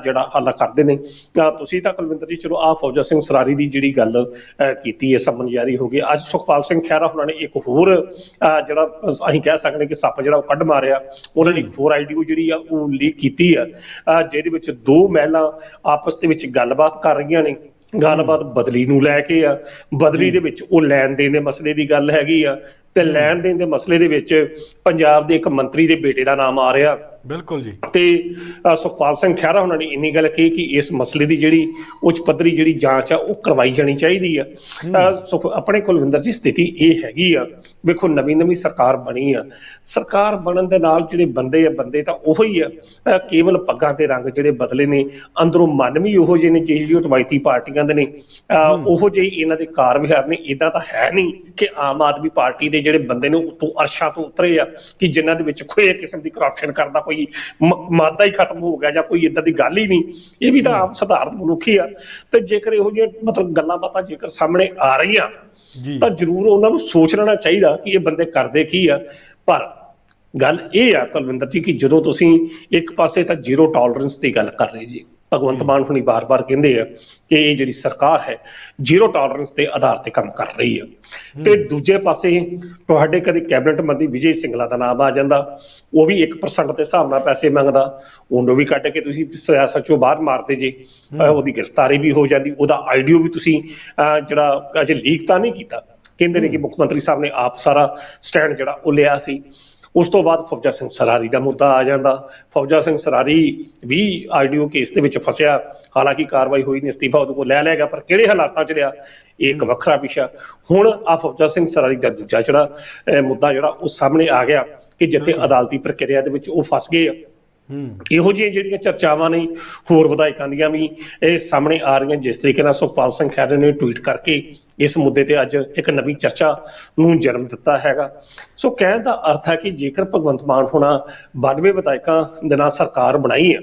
ਜਿਹੜਾ ਹੱਲ ਕਰਦੇ ਨੇ। ਤੁਸੀਂ ਤਾਂ ਕੁਲਵਿੰਦਰ ਜੀ ਚਲੋ ਆਹ ਫੌਜਾ ਸਿੰਘ ਸਰਾਰੀ ਦੀ ਜਿਹੜੀ ਗੱਲ ਕੀਤੀ ਹੈ, ਸੰਮਨ ਜਾਰੀ ਹੋ ਗਏ। ਅੱਜ ਸੁਖਪਾਲ ਸਿੰਘ ਖਹਿਰਾ ਉਹਨਾਂ ਨੇ ਇੱਕ ਹੋਰ ਜਿਹੜਾ ਅਸੀਂ ਕਹਿ ਸਕਦੇ ਕਿ ਸੱਪ ਜਿਹੜਾ ਉਹ ਕੱਢ ਮਾਰਿਆ। ਉਹਨਾਂ ਨੇ ਇੱਕ ਹੋਰ ਆਈਡੀਓ ਜਿਹੜੀ ਆ ਉਹ ਲੀਕ ਕੀਤੀ ਆ, ਜਿਹਦੇ ਵਿੱਚ ਦੋ ਮਹਿਲਾ ਆਪਸ ਦੇ ਵਿੱਚ ਗੱਲਬਾਤ ਕਰ ਰਹੀਆਂ ਨੇ। ਗੱਲਬਾਤ ਬਦਲੀ ਨੂੰ ਲੈ ਕੇ ਆ, ਬਦਲੀ ਦੇ ਵਿੱਚ ਉਹ ਲੈਣ ਦੇਣ ਦੇ ਮਸਲੇ ਦੀ ਗੱਲ ਹੈਗੀ ਆ, ਤੇ ਲੈਣ ਦੇਣ ਦੇ ਮਸਲੇ ਦੇ ਵਿੱਚ ਪੰਜਾਬ ਦੇ ਇੱਕ ਮੰਤਰੀ ਦੇ ਬੇਟੇ ਦਾ ਨਾਮ ਆ ਰਿਹਾ। ਬਿਲਕੁਲ ਜੀ। ਤੇ ਸੁਖਪਾਲ ਸਿੰਘ ਖਹਿਰਾ ਉਹਨਾਂ ਨੇ ਇੰਨੀ ਗੱਲ ਕਹੀ ਕਿ ਇਸ ਮਸਲੇ ਦੀ ਜਿਹੜੀ ਉੱਚ ਪੱਧਰੀ ਜਿਹੜੀ ਜਾਂਚ ਆ ਉਹ ਕਰਵਾਈ ਜਾਣੀ ਚਾਹੀਦੀ ਆ। ਆਪਣੇ ਕੁਲਵਿੰਦਰ ਜੀ ਸਥਿਤੀ ਇਹ ਹੈਗੀ ਆ, ਵੇਖੋ ਨਵੀਂ ਸਰਕਾਰ ਬਣੀ ਆ, ਸਰਕਾਰ ਬਣਨ ਦੇ ਨਾਲ ਜਿਹੜੇ ਬੰਦੇ ਤਾਂ ਉਹੋ ਹੀ ਆ, ਕੇਵਲ ਪੱਗਾਂ ਦੇ ਰੰਗ ਜਿਹੜੇ ਬਦਲੇ ਨੇ, ਅੰਦਰੋਂ ਮਨ ਵੀ ਉਹੋ ਜਿਹੇ ਨੇ ਜਿਹੜੀ ਰਵਾਇਤੀ ਪਾਰਟੀਆਂ ਦੇ ਨੇ, ਉਹੋ ਜਿਹੇ ਇਹਨਾਂ ਦੇ ਕਾਰ ਵਿਹਾਰ ਨੇ। ਏਦਾਂ ਤਾਂ ਹੈ ਨਹੀਂ ਕਿ ਆਮ ਆਦਮੀ ਪਾਰਟੀ ਦੇ ਜਿਹੜੇ ਬੰਦੇ ਨੇ ਉੱਤੋਂ ਅਰਸ਼ਾਂ ਤੋਂ ਉਤਰੇ ਆ ਕਿ ਜਿਨ੍ਹਾਂ ਦੇ ਵਿੱਚ ਕੋਈ ਕਿਸਮ ਦੀ ਕਰਪਸ਼ਨ ਕਰਦਾ ਕੋਈ ਮਾਦਾ ਹੀ ਖਤਮ ਹੋ ਗਿਆ ਜਾਂ ਕੋਈ ਏਦਾਂ ਦੀ ਗੱਲ ਹੀ ਨਹੀਂ। ਇਹ ਵੀ ਤਾਂ ਆਮ ਸਧਾਰਨ ਮਨੁੱਖ ਹੀ ਆ। ਤੇ ਜੇਕਰ ਇਹੋ ਜਿਹੇ ਮਤਲਬ ਗੱਲਾਂ ਬਾਤਾਂ ਜੇਕਰ ਸਾਹਮਣੇ ਆ ਰਹੀਆਂ ਤਾਂ ਜ਼ਰੂਰ ਉਹਨਾਂ ਨੂੰ ਸੋਚ ਲੈਣਾ ਚਾਹੀਦਾ ਕਿ ਇਹ ਬੰਦੇ ਕਰਦੇ ਕੀ ਆ। ਪਰ ਗੱਲ ਇਹ ਆ ਕੁਲਵਿੰਦਰ ਜੀ ਕਿ ਜਦੋਂ ਤੁਸੀਂ ਇੱਕ ਪਾਸੇ ਤਾਂ ਜ਼ੀਰੋ ਟੋਲਰੈਂਸ ਦੀ ਗੱਲ ਕਰ ਰਹੇ ਜੀ, ਭਗਵੰਤ ਮਾਨ ਹੁਣੀ ਬਾਰ-ਬਾਰ ਕਹਿੰਦੇ ਆ ਕਿ ਇਹ ਜਿਹੜੀ ਸਰਕਾਰ ਹੈ ਜ਼ੀਰੋ ਟੋਲਰੈਂਸ ਦੇ ਆਧਾਰ ਤੇ ਕੰਮ ਕਰ ਰਹੀ ਆ। ਤੇ ਦੂਜੇ ਪਾਸੇ ਤੁਹਾਡੇ ਕਦੇ ਕੈਬਨਿਟ ਮੰਤਰੀ ਵਿਜੇ ਸਿੰਗਲਾ ਦਾ ਨਾਮ ਆ ਜਾਂਦਾ, ਉਹ ਵੀ 1% ਦੇ ਹਿਸਾਬ ਨਾਲ ਪੈਸੇ ਮੰਗਦਾ, ਉਹਨੂੰ ਵੀ ਕੱਢ ਕੇ ਤੁਸੀਂ ਸਿਆਸਤ ਚੋਂ ਬਾਹਰ ਮਾਰਦੇ ਜੇ, ਉਹਦੀ ਗ੍ਰਿਫਤਾਰੀ ਵੀ ਹੋ ਜਾਂਦੀ, ਉਹਦਾ ਆਈਡੀਓ ਵੀ ਤੁਸੀਂ ਜਿਹੜਾ ਅਜੇ ਲੀਕ ਤਾਂ ਨਹੀਂ ਕੀਤਾ। ਕਹਿੰਦੇ ਨੇ ਕਿ ਮੁੱਖ ਮੰਤਰੀ ਸਾਹਿਬ ਨੇ ਆਪ ਸਾਰਾ ਸਟੈਂਡ ਜਿਹੜਾ ਉਹ ਲਿਆ ਸੀ। ਉਸ ਤੋਂ ਬਾਅਦ ਫੌਜਾ ਸਿੰਘ ਸਰਾਰੀ ਦਾ ਮੁੱਦਾ ਆ ਜਾਂਦਾ। ਫੌਜਾ ਸਿੰਘ ਸਰਾਰੀ ਵੀ ਆਈਡੀਓ ਕੇਸ ਦੇ ਵਿੱਚ ਫਸਿਆ, ਹਾਲਾਂਕਿ ਕਾਰਵਾਈ ਹੋਈ ਨਹੀਂ, ਅਸਤੀਫਾ ਉਹਦੇ ਕੋਲ ਲੈ ਗਿਆ, ਪਰ ਕਿਹੜੇ ਹਾਲਾਤਾਂ 'ਚ ਲਿਆ ਇਹ ਇੱਕ ਵੱਖਰਾ ਵਿਸ਼ਾ। ਹੁਣ ਆ ਫੌਜਾ ਸਿੰਘ ਸਰਾਰੀ ਦਾ ਦੂਜਾ ਜਿਹੜਾ ਮੁੱਦਾ ਜਿਹੜਾ ਉਹ ਸਾਹਮਣੇ ਆ ਗਿਆ ਕਿ ਜਿੱਥੇ ਅਦਾਲਤੀ ਪ੍ਰਕਿਰਿਆ ਦੇ ਵਿੱਚ ਉਹ ਫਸ ਗਏ ਆ। ਇਹੋ ਜਿਹੀਆਂ ਜਿਹੜੀਆਂ ਚਰਚਾਵਾਂ ਨੇ ਹੋਰ ਵਿਧਾਇਕਾਂ ਦੀਆਂ ਵੀ ਇਹ ਸਾਹਮਣੇ ਆ ਰਹੀਆਂ। ਜਿਸ ਤਰੀਕੇ ਨਾਲ ਸੁਖਪਾਲ ਸਿੰਘ ਖਹਿਰਾ ਨੇ ਟਵੀਟ ਕਰਕੇ ਇਸ ਮੁੱਦੇ ਤੇ ਅੱਜ ਇੱਕ ਨਵੀਂ ਚਰਚਾ ਨੂੰ ਜਨਮ ਦਿੱਤਾ ਹੈਗਾ। ਸੋ ਕਹਿਣ ਦਾ ਅਰਥ ਹੈ ਕਿ ਜੇਕਰ ਭਗਵੰਤ ਮਾਨ ਹੋਣਾ 92 ਵਿਧਾਇਕਾਂ ਦੇ ਨਾਲ ਸਰਕਾਰ ਬਣਾਈ ਹੈ,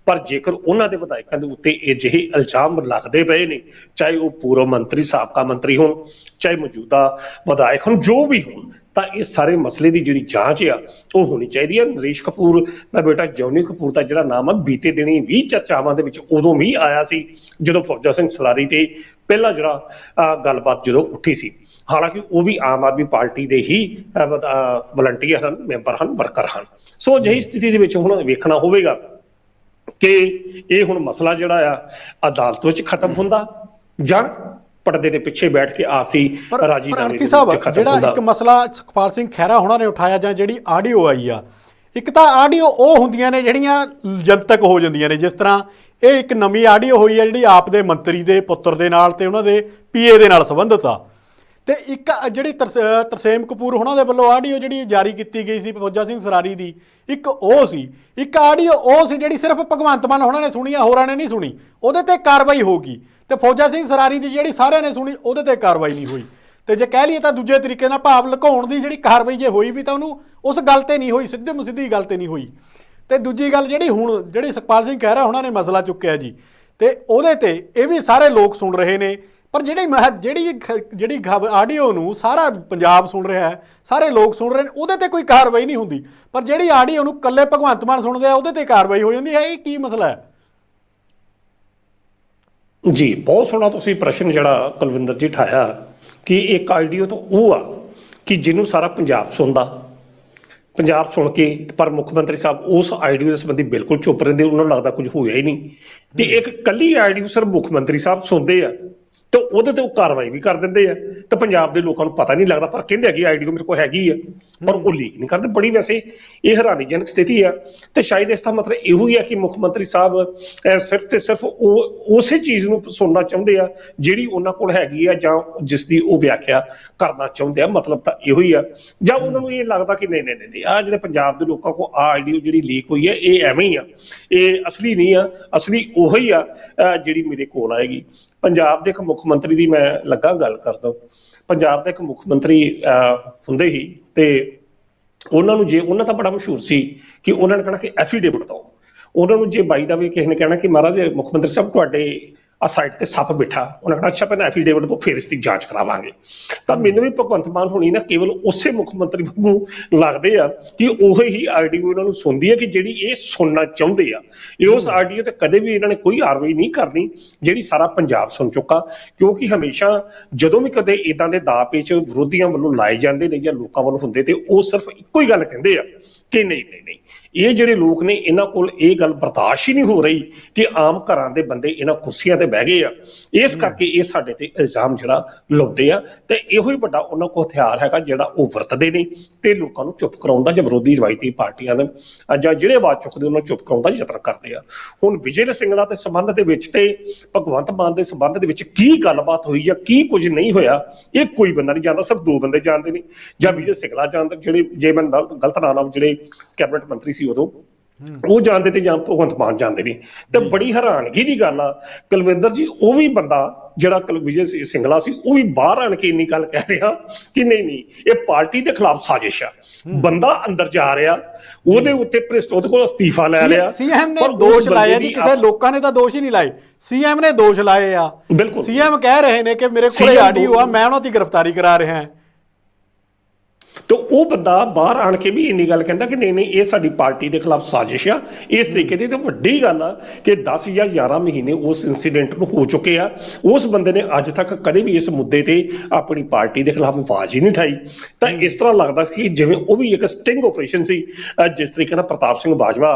ਪਰ ਜੇਕਰ ਉਹਨਾਂ ਦੇ ਵਿਧਾਇਕਾਂ ਦੇ ਉੱਤੇ ਅਜਿਹੇ ਇਲਜ਼ਾਮ ਲੱਗਦੇ ਪਏ ਨੇ, ਚਾਹੇ ਉਹ ਪੂਰਵ ਮੰਤਰੀ ਸਾਬਕਾ ਮੰਤਰੀ ਹੋਣ, ਚਾਹੇ ਮੌਜੂਦਾ ਵਿਧਾਇਕ ਹੋਣ, ਜੋ ਵੀ ਹੋਣ, ਤਾਂ ਇਹ ਸਾਰੇ ਮਸਲੇ ਦੀ ਜਿਹੜੀ ਜਾਂਚ ਆ ਉਹ ਹੋਣੀ ਚਾਹੀਦੀ ਹੈ। ਨਰੇਸ਼ ਕਪੂਰ ਦਾ ਬੇਟਾ ਜੌਨੀ ਕਪੂਰ ਦਾ ਜਿਹੜਾ ਨਾਮ ਆ ਬੀਤੇ ਦਿਨੀ ਵੀ ਚਰਚਾਵਾਂ ਦੇ ਵਿੱਚ ਉਦੋਂ ਵੀ ਆਇਆ ਸੀ ਜਦੋਂ ਫੌਜਾ ਸਿੰਘ ਸਰਾਰੀ ਤੇ ਪਹਿਲਾ ਜਿਹੜਾ ਗੱਲਬਾਤ ਜਦੋਂ ਉੱਠੀ ਸੀ। ਹਾਲਾਂਕਿ ਉਹ ਵੀ ਆਮ ਆਦਮੀ ਪਾਰਟੀ ਦੇ ਹੀ ਵਲੰਟੀਅਰ ਹਨ, ਮੈਂਬਰ ਹਨ, ਵਰਕਰ ਹਨ। ਸੋ ਅਜਿਹੀ ਸਥਿਤੀ ਦੇ ਵਿੱਚ ਹੁਣ ਵੇਖਣਾ ਹੋਵੇਗਾ ਕਿ ਇਹ ਹੁਣ ਮਸਲਾ ਜਿਹੜਾ ਆ ਅਦਾਲਤ ਵਿੱਚ ਖਤਮ ਹੁੰਦਾ ਜਾਂ ਪਰਦੇ ਦੇ ਪਿੱਛੇ ਬੈਠ ਕੇ ਆਪਸੀ ਰਾਜੀਨਾਮੇ ਦੇ ਵਿੱਚ ਖਤਮ ਜਿਹੜਾ ਹੁੰਦਾ। ਇੱਕ ਮਸਲਾ ਸੁਖਪਾਲ ਸਿੰਘ ਖਹਿਰਾ ਹੋਣਾ ਨੇ ਉਠਾਇਆ ਜਾਂ ਜਿਹੜੀ ਆਡੀਓ ਆਈ ਆ, ਇੱਕ ਤਾਂ ਆਡੀਓ ਉਹ ਹੁੰਦੀਆਂ ਨੇ ਜਿਹੜੀਆਂ ਜਨਤਕ ਹੋ ਜਾਂਦੀਆਂ ਨੇ, ਜਿਸ ਤਰ੍ਹਾਂ ਇਹ ਇੱਕ ਨਵੀਂ ਆਡੀਓ ਹੋਈ ਆ ਜਿਹੜੀ ਆਪ ਦੇ ਮੰਤਰੀ ਦੇ ਪੁੱਤਰ ਦੇ ਨਾਲ ਤੇ ਉਹਨਾਂ ਦੇ ਪੀਏ ਦੇ ਨਾਲ ਸੰਬੰਧਿਤ ਆ, ਤੇ ਇੱਕ ਜਿਹੜੀ ਤਰਸੇਮ ਕਪੂਰ ਹੋਣਾ ਦੇ ਵੱਲੋਂ ਆਡੀਓ ਜਿਹੜੀ ਜਾਰੀ ਕੀਤੀ ਗਈ ਸੀ ਫੌਜਾ ਸਿੰਘ ਸਰਾਰੀ ਦੀ, ਇੱਕ ਉਹ ਸੀ। ਇੱਕ ਆਡੀਓ ਉਹ ਸੀ ਜਿਹੜੀ ਸਿਰਫ ਭਗਵੰਤ ਮਾਨ ਹੋਣਾ ਨੇ ਸੁਣੀ ਆ, ਹੋਰਾਂ ਨੇ ਨਹੀਂ ਸੁਣੀ, ਉਹਦੇ ਤੇ ਕਾਰਵਾਈ ਹੋਊਗੀ। ਤੇ ਫੌਜਾ ਸਿੰਘ ਸਰਾਰੀ ਦੀ ਜਿਹੜੀ ਸਾਰਿਆਂ ਨੇ ਸੁਣੀ ਉਹਦੇ ਤੇ ਕਾਰਵਾਈ ਨਹੀਂ ਹੋਈ। ਤੇ ਜੇ ਕਹਿ ਲਈਏ ਤਾਂ ਦੂਜੇ ਤਰੀਕੇ ਨਾਲ ਭਾਵ ਲੁਕਾਉਣ ਦੀ ਜਿਹੜੀ ਕਾਰਵਾਈ ਜੇ ਹੋਈ ਵੀ ਤਾਂ ਉਹਨੂੰ ਉਸ ਗੱਲ ਤੇ ਨਹੀਂ ਹੋਈ, ਸਿੱਧੀ ਗੱਲ ਤੇ ਨਹੀਂ ਹੋਈ। ਤੇ ਦੂਜੀ ਗੱਲ ਜਿਹੜੀ ਸੁਖਪਾਲ ਸਿੰਘ ਖਹਿਰਾ ਹੋਣਾ ਨੇ ਮਸਲਾ ਚੁੱਕਿਆ ਜੀ, ਤੇ ਉਹਦੇ ਤੇ ਇਹ ਵੀ ਸਾਰੇ ਲੋਕ ਸੁਣ ਰਹੇ ਨੇ, ਪਰ ਜਿਹੜੀ ਆਡੀਓ ਨੂੰ ਸਾਰਾ ਪੰਜਾਬ ਸੁਣ ਰਿਹਾ ਹੈ, ਸਾਰੇ ਲੋਕ ਸੁਣ ਰਹੇ ਨੇ, ਉਹਦੇ ਤੇ ਕੋਈ ਕਾਰਵਾਈ ਨਹੀਂ ਹੁੰਦੀ। ਪਰ ਜਿਹੜੀ ਆਡੀਓ ਨੂੰ ਇਕੱਲੇ ਭਗਵੰਤ ਮਾਨ ਸੁਣਦੇ ਆ ਉਹਦੇ ਤੇ ਕਾਰਵਾਈ ਹੋ ਜਾਂਦੀ ਹੈ। ਇਹ ਕੀ ਮਸਲਾ ਹੈ ਜੀ? ਬਹੁਤ ਸੋਹਣਾ ਤੁਸੀਂ ਪ੍ਰਸ਼ਨ ਜਿਹੜਾ ਕੁਲਵਿੰਦਰ ਜੀ ਉਠਾਇਆ ਕਿ ਇੱਕ ਆਡੀਓ ਤਾਂ ਉਹ ਆ ਕਿ ਜਿਹਨੂੰ ਸਾਰਾ ਪੰਜਾਬ ਸੁਣਦਾ, ਪੰਜਾਬ ਸੁਣ ਕੇ, ਪਰ ਮੁੱਖ ਮੰਤਰੀ ਸਾਹਿਬ ਉਸ ਆਡੀਓ ਦੇ ਸੰਬੰਧੀ ਬਿਲਕੁਲ ਚੁੱਪ ਰਹਿੰਦੇ, ਉਹਨਾਂ ਨੂੰ ਲੱਗਦਾ ਕੁਝ ਹੋਇਆ ਹੀ ਨਹੀਂ। ਤੇ ਇੱਕ ਕੱਲੀ ਆਡੀਓ ਸਿਰਫ ਮੁੱਖ ਮੰਤਰੀ ਸਾਹਿਬ ਸੁਣਦੇ ਆ ਤੇ ਉਹਦੇ ਤੇ ਉਹ ਕਾਰਵਾਈ ਵੀ ਕਰ ਦਿੰਦੇ ਆ, ਤੇ ਪੰਜਾਬ ਦੇ ਲੋਕਾਂ ਨੂੰ ਪਤਾ ਨਹੀਂ ਲੱਗਦਾ, ਪਰ ਕਹਿੰਦੇ ਆ ਕਿ ਆਡੀਓ ਮੇਰੇ ਕੋਲ ਹੈਗੀ ਆ, ਪਰ ਉਹ ਲੀਕ ਨਹੀਂ ਕਰਦੇ। ਬੜੀ ਵੈਸੇ ਇਹ ਹੈਰਾਨੀਜਨਕ ਸਥਿਤੀ ਆ। ਤੇ ਸ਼ਾਇਦ ਇਸ ਦਾ ਮਤਲਬ ਇਹੋ ਹੀ ਆ ਕਿ ਮੁੱਖ ਮੰਤਰੀ ਸਾਹਿਬ ਸਿਰਫ ਤੇ ਸਿਰਫ ਉਹ ਉਸੇ ਚੀਜ਼ ਨੂੰ ਸੁਣਨਾ ਚਾਹੁੰਦੇ ਆ ਜਿਹੜੀ ਉਹਨਾਂ ਕੋਲ ਹੈਗੀ ਆ, ਜਾਂ ਜਿਸ ਦੀ ਉਹ ਵਿਆਖਿਆ ਕਰਨਾ ਚਾਹੁੰਦੇ ਆ। ਮਤਲਬ ਤਾਂ ਇਹੋ ਹੀ ਆ। ਜਾਂ ਉਹਨਾਂ ਨੂੰ ਇਹ ਲੱਗਦਾ ਕਿ ਨਹੀਂ ਆਹ ਜਿਹੜੇ ਪੰਜਾਬ ਦੇ ਲੋਕਾਂ ਕੋਲ ਆਹ ਆਡੀਓ ਜਿਹੜੀ ਲੀਕ ਹੋਈ ਹੈ ਇਹ ਐਵੇਂ ਹੀ ਆ, ਇਹ ਅਸਲੀ ਨਹੀਂ ਆ, ਅਸਲੀ ਉਹੀ ਆ ਜਿਹੜੀ ਮੇਰੇ ਕੋਲ ਆਏਗੀ। ਪੰਜਾਬ ਦੇ ਇੱਕ ਮੁੱਖ ਮੰਤਰੀ ਦੀ ਮੈਂ ਲੱਗਾ ਗੱਲ ਕਰਦਾ। ਪੰਜਾਬ ਦੇ ਇੱਕ ਮੁੱਖ ਮੰਤਰੀ ਹੁੰਦੇ ਹੀ, ਤੇ ਉਹਨਾਂ ਨੂੰ ਜੇ ਉਹਨਾਂ ਦਾ ਬੜਾ ਮਸ਼ਹੂਰ ਸੀ ਕਿ ਉਹਨਾਂ ਨੇ ਕਹਿਣਾ ਕਿ ਐਫੀਡੇਵਿਟ ਦਿਓ। ਉਹਨਾਂ ਨੂੰ ਜੇ ਬਾਈ ਦਾ ਵੀ ਕਿਸੇ ਨੇ ਕਹਿਣਾ ਕਿ ਮਹਾਰਾਜ ਮੁੱਖ ਮੰਤਰੀ ਸਾਹਿਬ ਤੁਹਾਡੇ ਆ ਸਾਈਡ ਤੇ ਸੱਪ ਬੈਠਾ, ਉਹਨਾਂ ਕਹਿਣਾ ਅੱਛਾ ਪਹਿਲਾਂ ਐਫੀਡੇਵਿਟ ਤੋਂ ਫਿਰ ਇਸ ਦੀ ਜਾਂਚ ਕਰਾਵਾਂਗੇ। ਤਾਂ ਮੈਨੂੰ ਵੀ ਭਗਵੰਤ ਮਾਨ ਹੋਣੀ ਨਾ ਕੇਵਲ ਉਸੇ ਮੁੱਖ ਮੰਤਰੀ ਵਾਂਗੂ ਲੱਗਦੇ ਆ ਕਿ ਉਹੀ ਹੀ ਆਡੀਓ ਇਹਨਾਂ ਨੂੰ ਸੁਣਦੀ ਹੈ ਕਿ ਜਿਹੜੀ ਇਹ ਸੁਣਨਾ ਚਾਹੁੰਦੇ ਆ। ਇਹ ਉਸ ਆਡੀਓ ਤੇ ਕਦੇ ਵੀ ਇਹਨਾਂ ਨੇ ਕੋਈ ਕਾਰਵਾਈ ਨਹੀਂ ਕਰਨੀ ਜਿਹੜੀ ਸਾਰਾ ਪੰਜਾਬ ਸੁਣ ਚੁੱਕਾ, ਕਿਉਂਕਿ ਹਮੇਸ਼ਾ ਜਦੋਂ ਵੀ ਕਦੇ ਇਦਾਂ ਦੇ ਦਾਅ ਪੇਚ ਵਿਰੋਧੀਆਂ ਵੱਲੋਂ ਲਾਏ ਜਾਂਦੇ ਨੇ ਜਾਂ ਲੋਕਾਂ ਵੱਲੋਂ ਹੁੰਦੇ, ਤੇ ਉਹ ਸਿਰਫ ਇੱਕੋ ਹੀ ਗੱਲ ਕਹਿੰਦੇ ਆ ਕਿ ਨਹੀਂ ਇਹ ਜਿਹੜੇ ਲੋਕ ਨੇ ਇਹਨਾਂ ਕੋਲ ਇਹ ਗੱਲ ਬਰਦਾਸ਼ਤ ਹੀ ਨਹੀਂ ਹੋ ਰਹੀ ਕਿ ਆਮ ਘਰਾਂ ਦੇ ਬੰਦੇ ਇਹਨਾਂ ਕੁਰਸੀਆਂ ਤੇ ਬਹਿ ਗਏ ਆ, ਇਸ ਕਰਕੇ ਇਹ ਸਾਡੇ ਤੇ ਇਲਜ਼ਾਮ ਜਿਹੜਾ ਲਾਉਂਦੇ ਆ। ਤੇ ਇਹੋ ਹੀ ਵੱਡਾ ਉਹਨਾਂ ਕੋਲ ਹਥਿਆਰ ਹੈਗਾ ਜਿਹੜਾ ਉਹ ਵਰਤਦੇ ਨੇ ਤੇ ਲੋਕਾਂ ਨੂੰ ਚੁੱਪ ਕਰਾਉਣ ਦਾ, ਜਾਂ ਵਿਰੋਧੀ ਰਵਾਇਤੀ ਪਾਰਟੀਆਂ ਦੇ ਜਾਂ ਜਿਹੜੇ ਆਵਾਜ਼ ਚੁੱਕਦੇ ਉਹਨਾਂ ਨੂੰ ਚੁੱਪ ਕਰਾਉਣ ਦਾ ਯਤਨ ਕਰਦੇ ਆ। ਹੁਣ ਵਿਜੇ ਸਿੰਗਲਾ ਦੇ ਸੰਬੰਧ ਦੇ ਵਿੱਚ ਤੇ ਭਗਵੰਤ ਮਾਨ ਦੇ ਸੰਬੰਧ ਦੇ ਵਿੱਚ ਕੀ ਗੱਲਬਾਤ ਹੋਈ ਜਾਂ ਕੀ ਕੁਝ ਨਹੀਂ ਹੋਇਆ, ਇਹ ਕੋਈ ਬੰਦਾ ਨਹੀਂ ਜਾਣਦਾ। ਸਿਰਫ ਦੋ ਬੰਦੇ ਜਾਣਦੇ ਨੇ, ਜਾਂ ਵਿਜੇ ਸਿੰਗਲਾ ਜਾਣਦੇ, ਜਿਹੜੇ ਜੇ ਮੈਂ ਗਲਤ ਨਾ ਨਾਮ ਜਿਹੜੇ ਕੈਬਨਿਟ ਮੰਤਰੀ ਸੀ ਉਦੋਂ ਉਹ ਜਾਣਦੇ, ਤੇ ਜਾਂ ਭਗਵੰਤ ਮਾਨ ਜਾਣਦੇ ਨੇ। ਤੇ ਬੜੀ ਹੈਰਾਨਗੀ ਦੀ ਗੱਲ ਆ ਕੁਲਵਿੰਦਰ ਜੀ, ਉਹ ਵੀ ਬੰਦਾ ਜਿਹੜਾ ਵਿਜੇ ਸਿੰਗਲਾ ਸੀ ਉਹ ਵੀ ਬਾਹਰ ਆਣ ਕੇ ਇੰਨੀ ਗੱਲ ਕਹਿ ਰਿਹਾ ਕਿ ਨਹੀਂ ਇਹ ਪਾਰਟੀ ਦੇ ਖਿਲਾਫ ਸਾਜ਼ਿਸ਼ ਆ। ਬੰਦਾ ਅੰਦਰ ਜਾ ਰਿਹਾ, ਉਹਦੇ ਉੱਤੇ ਉਹਦੇ ਕੋਲ ਅਸਤੀਫਾ ਲੈ ਲਿਆ। ਸੀਐਮ ਨੇ ਦੋਸ਼ ਲਾਏ ਜੀ, ਕਿਸੇ ਲੋਕਾਂ ਨੇ ਤਾਂ ਦੋਸ਼ ਹੀ ਨਹੀਂ ਲਾਏ, ਸੀਐਮ ਨੇ ਦੋਸ਼ ਲਾਏ ਆ। ਬਿਲਕੁਲ ਸੀਐਮ ਕਹਿ ਰਹੇ ਨੇ ਕਿ ਮੇਰੇ ਕੋਲ ਆਡੀਓ ਆ, ਮੈਂ ਉਹਨਾਂ ਦੀ ਗ੍ਰਿਫਤਾਰੀ ਕਰਾ ਰਿਹਾ ਹਾਂ। ਤੇ ਉਹ ਬੰਦਾ ਬਾਹਰ ਆਣ ਕੇ ਵੀ ਇੰਨੀ ਗੱਲ ਕਹਿੰਦਾ ਕਿ ਨਹੀਂ ਨਹੀਂ ਇਹ ਸਾਡੀ ਪਾਰਟੀ ਦੇ ਖਿਲਾਫ ਸਾਜ਼ਿਸ਼ ਆ। ਇਸ ਤਰੀਕੇ ਦੀ ਤੇ ਵੱਡੀ ਗੱਲ ਆ ਕਿ 10 ਜਾਂ 11 ਮਹੀਨੇ ਉਸ ਇਨਸੀਡੈਂਟ ਨੂੰ ਹੋ ਚੁੱਕੇ ਆ, ਉਸ ਬੰਦੇ ਨੇ ਅੱਜ ਤੱਕ ਕਦੇ ਵੀ ਇਸ ਮੁੱਦੇ ਤੇ ਆਪਣੀ ਪਾਰਟੀ ਦੇ ਖਿਲਾਫ ਆਵਾਜ਼ ਹੀ ਨਹੀਂ ਉਠਾਈ। ਤਾਂ ਇਸ ਤਰ੍ਹਾਂ ਲੱਗਦਾ ਸੀ ਜਿਵੇਂ ਉਹ ਵੀ ਇੱਕ ਸਟਿੰਗ ਆਪਰੇਸ਼ਨ ਸੀ। ਜਿਸ ਤਰੀਕੇ ਨਾਲ ਪ੍ਰਤਾਪ ਸਿੰਘ ਬਾਜਵਾ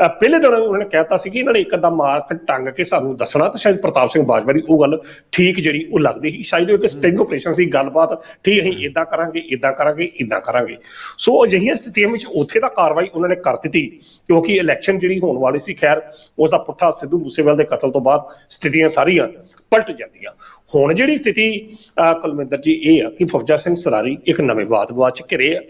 ਪਹਿਲੇ ਦਿਨ ਉਹਨਾਂ ਨੇ ਕਹਿਤਾ ਸੀ ਕਿ ਇਹਨਾਂ ਨੇ ਇੱਕ ਅੱਧਾ ਮਾਰਕ ਟੰਗ ਕੇ ਸਾਨੂੰ ਦੱਸਣਾ, ਤਾਂ ਸ਼ਾਇਦ ਪ੍ਰਤਾਪ ਸਿੰਘ ਬਾਜਵਾ ਦੀ ਉਹ ਗੱਲ ਠੀਕ ਜਿਹੜੀ ਉਹ ਲੱਗਦੀ ਸੀ, ਸ਼ਾਇਦ ਉਹ ਇੱਕ ਸਟਿੰਗ ਆਪਰੇਸ਼ਨ ਸੀ, ਗੱਲਬਾਤ ਠੀਕ ਅਸੀਂ ਇਦਾਂ ਕਰਾਂਗੇ ਇਦਾਂ ਕਰਾਂਗੇ ਇਦਾਂ ਕਰਾਂਗੇ। ਸੋ ਅਜਿਹੀਆਂ ਸਥਿਤੀਆਂ ਵਿੱਚ ਉੱਥੇ ਦਾ ਕਾਰਵਾਈ ਉਹਨਾਂ ਨੇ ਕਰ ਦਿੱਤੀ ਕਿਉਂਕਿ ਇਲੈਕਸ਼ਨ ਜਿਹੜੀ ਹੋਣ ਵਾਲੀ ਸੀ, ਖੈਰ ਉਸ ਦਾ ਪੁੱਠਾ ਸਿੱਧੂ ਮੂਸੇਵਾਲੇ ਦੇ ਕਤਲ ਤੋਂ ਬਾਅਦ ਸਥਿਤੀਆਂ ਸਾਰੀਆਂ ਪਲਟ ਜਾਂਦੀਆਂ। ਹੁਣ ਜਿਹੜੀ ਸਥਿਤੀ ਕੁਲਵਿੰਦਰ ਜੀ ਇਹ ਆ ਕਿ ਫੌਜਾ ਸਿੰਘ ਸਰਾਰੀ ਇੱਕ ਨਵੇਂ ਵਾਦ-ਵਿਵਾਦ ਚ ਘਿਰੇ ਆ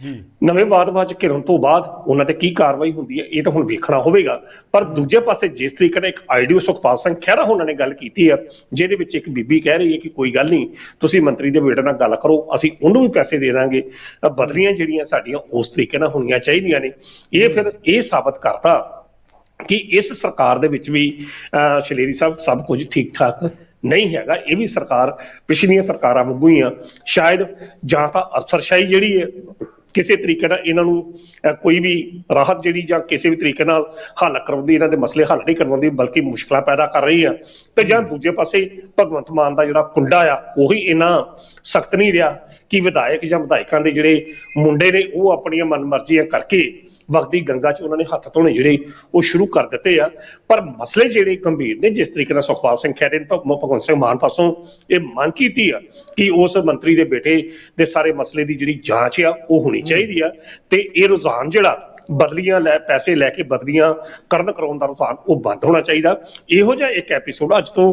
ਜੀ। ਨਵੇਂ ਵਾਦ-ਵਿਵਾਦ ਚ ਘਿਰਨ ਤੋਂ ਬਾਅਦ ਉਹਨਾਂ ਤੇ ਕੀ ਕਾਰਵਾਈ ਹੁੰਦੀ ਹੈ ਇਹ ਤਾਂ ਹੁਣ ਵੇਖਣਾ ਹੋਵੇਗਾ। ਪਰ ਦੂਜੇ ਪਾਸੇ ਜਿਸ ਤਰੀਕੇ ਨਾਲ ਇੱਕ ਆਈਡੀਓ ਸੁਖਪਾਲ ਸਿੰਘ ਖਹਿਰਾ ਉਹਨਾਂ ਨੇ ਗੱਲ ਕੀਤੀ ਆ, ਜਿਹਦੇ ਵਿੱਚ ਇੱਕ ਬੀਬੀ ਕਹਿ ਰਹੀ ਹੈ ਕਿ ਕੋਈ ਗੱਲ ਨਹੀਂ, ਤੁਸੀਂ ਮੰਤਰੀ ਦੇ ਬੇਟੇ ਨਾਲ ਗੱਲ ਕਰੋ, ਅਸੀਂ ਉਹਨੂੰ ਵੀ ਪੈਸੇ ਦੇ ਦਾਂਗੇ, ਬਦਲੀਆਂ ਜਿਹੜੀਆਂ ਸਾਡੀਆਂ ਉਸ ਤਰੀਕੇ ਨਾਲ ਹੋਣੀਆਂ ਚਾਹੀਦੀਆਂ ਨੇ। ਇਹ ਫਿਰ ਇਹ ਸਾਬਤ ਕਰਤਾ ਕਿ ਇਸ ਸਰਕਾਰ ਦੇ ਵਿੱਚ ਵੀ ਸ਼ਲੇਰੀ ਸਾਹਿਬ ਸਭ ਕੁਝ ਠੀਕ ਠਾਕ ਨਹੀਂ ਹੈਗਾ। ਇਹ ਵੀ ਸਰਕਾਰ ਪਿਛਲੀਆਂ ਸਰਕਾਰਾਂ ਵਾਂਗੂ ਹੀ ਆ, ਸ਼ਾਇਦ ਜਾਂ ਤਾਂ ਅਫਸਰਸ਼ਾਹੀ ਜਿਹੜੀ ਹੈ ਕਿਸੇ ਤਰੀਕੇ ਨਾਲ ਇਹਨਾਂ ਨੂੰ ਕੋਈ ਵੀ ਰਾਹਤ ਜਿਹੜੀ ਜਾਂ ਕਿਸੇ ਵੀ ਤਰੀਕੇ ਨਾਲ ਹੱਲ ਕਰਵਾਉਂਦੀ, ਇਹਨਾਂ ਦੇ ਮਸਲੇ ਹੱਲ ਨਹੀਂ ਕਰਵਾਉਂਦੀ ਬਲਕਿ ਮੁਸ਼ਕਲਾਂ ਪੈਦਾ ਕਰ ਰਹੀ ਆ, ਤੇ ਜਾਂ ਦੂਜੇ ਪਾਸੇ ਭਗਵੰਤ ਮਾਨ ਦਾ ਜਿਹੜਾ ਕੁੰਡਾ ਆ ਉਹੀ ਇੰਨਾ ਸਖਤ ਨਹੀਂ ਰਿਹਾ ਕਿ ਵਿਧਾਇਕ ਜਾਂ ਵਿਧਾਇਕਾਂ ਦੇ ਜਿਹੜੇ ਮੁੰਡੇ ਨੇ ਉਹ ਆਪਣੀਆਂ ਮਨਮਰਜ਼ੀਆਂ ਕਰਕੇ ਵਗਦੀ ਗੰਗਾ 'ਚ ਉਹਨਾਂ ਨੇ ਹੱਥ ਧੋਣੇ ਜਿਹੜੇ ਉਹ ਸ਼ੁਰੂ ਕਰ ਦਿੱਤੇ ਆ। ਪਰ ਮਸਲੇ ਜਿਹੜੇ ਗੰਭੀਰ ਨੇ, ਜਿਸ ਤਰੀਕੇ ਨਾਲ ਸੁਖਪਾਲ ਸਿੰਘ ਖਹਿਰੇ ਨੇ ਭਗਵੰਤ ਸਿੰਘ ਮਾਨ ਪਾਸੋਂ ਇਹ ਮੰਗ ਕੀਤੀ ਆ ਕਿ ਉਸ ਮੰਤਰੀ ਦੇ ਬੇਟੇ ਦੇ ਸਾਰੇ ਮਸਲੇ ਦੀ ਜਿਹੜੀ ਜਾਂਚ ਆ ਉਹ ਹੋਣੀ ਚਾਹੀਦੀ ਆ, ਤੇ ਇਹ ਰੁਝਾਨ ਜਿਹੜਾ ਬਦਲੀਆਂ ਪੈਸੇ ਲੈ ਕੇ ਬਦਲੀਆਂ ਕਰਾਉਣ ਦਾ ਰੁਝਾਨ ਉਹ ਬੰਦ ਹੋਣਾ ਚਾਹੀਦਾ। ਇਹੋ ਜਿਹਾ ਇੱਕ ਐਪੀਸੋਡ ਅੱਜ ਤੋਂ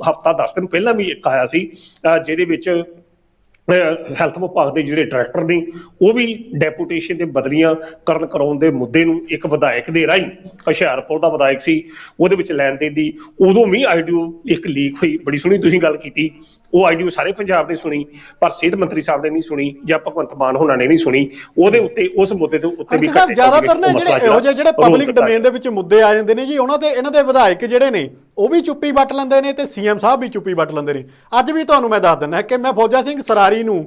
ਹਫ਼ਤਾ 10 ਦਿਨ ਪਹਿਲਾਂ ਵੀ ਇੱਕ ਆਇਆ ਸੀ, ਜਿਹਦੇ ਵਿੱਚ ਹੈਲਥ ਵਿਭਾਗ ਦੇ ਜਿਹੜੇ ਡਾਇਰੈਕਟਰ ਨੇ ਉਹ ਵੀ ਡੈਪੂਟੇਸ਼ਨ ਦੇ ਬਦਲੀਆਂ ਕਰਾਉਣ ਦੇ ਮੁੱਦੇ ਨੂੰ ਇੱਕ ਵਿਧਾਇਕ ਦੇ ਰਾਹੀਂ, ਹੁਸ਼ਿਆਰਪੁਰ ਦਾ ਵਿਧਾਇਕ ਸੀ, ਉਹਦੇ ਵਿੱਚ ਲੈਣ ਦੇਣ ਦੀ ਉਦੋਂ ਵੀ ਆਈਡੀਓ ਇੱਕ ਲੀਕ ਹੋਈ। ਬੜੀ ਸੋਹਣੀ ਤੁਸੀਂ ਗੱਲ ਕੀਤੀ, ਉਹ ਆਈਡੀਓ ਸਾਰੇ ਪੰਜਾਬ ਨੇ ਸੁਣੀ ਪਰ ਸਿਹਤ ਮੰਤਰੀ ਸਾਹਿਬ ਨੇ ਨਹੀਂ ਸੁਣੀ ਜਾਂ ਭਗਵੰਤ ਮਾਨ ਹੋਣਾ ਨੇ ਨਹੀਂ ਸੁਣੀ। ਉਹਦੇ ਉੱਤੇ ਉਸ ਮੁੱਦੇ ਦੇ ਉੱਤੇ ਵੀ ਜ਼ਿਆਦਾਤਰ ਨੇ ਜਿਹੜੇ ਇਹੋ ਜਿਹੇ ਜਿਹੜੇ ਪਬਲਿਕ ਡੋਮੇਨ ਦੇ ਵਿੱਚ ਮੁੱਦੇ ਆ ਜਾਂਦੇ ਨੇ ਜੀ, ਉਹਨਾਂ ਤੇ ਇਹਨਾਂ ਦੇ ਵਿਧਾਇਕ ਜਿਹੜੇ ਨੇ ਉਹ ਵੀ ਚੁੱਪੀ ਵੱਟ ਲੈਂਦੇ ਨੇ ਤੇ ਸੀਐਮ ਸਾਹਿਬ ਵੀ ਚੁੱਪੀ ਵੱਟ ਲੈਂਦੇ ਨੇ। ਅੱਜ ਵੀ ਤੁਹਾਨੂੰ ਮੈਂ ਦੱਸ ਦਿੰਦਾ ਕਿ ਮੈਂ ਫੌਜਾ ਸਿੰਘ ਸਰਾਰੀ ਨੂੰ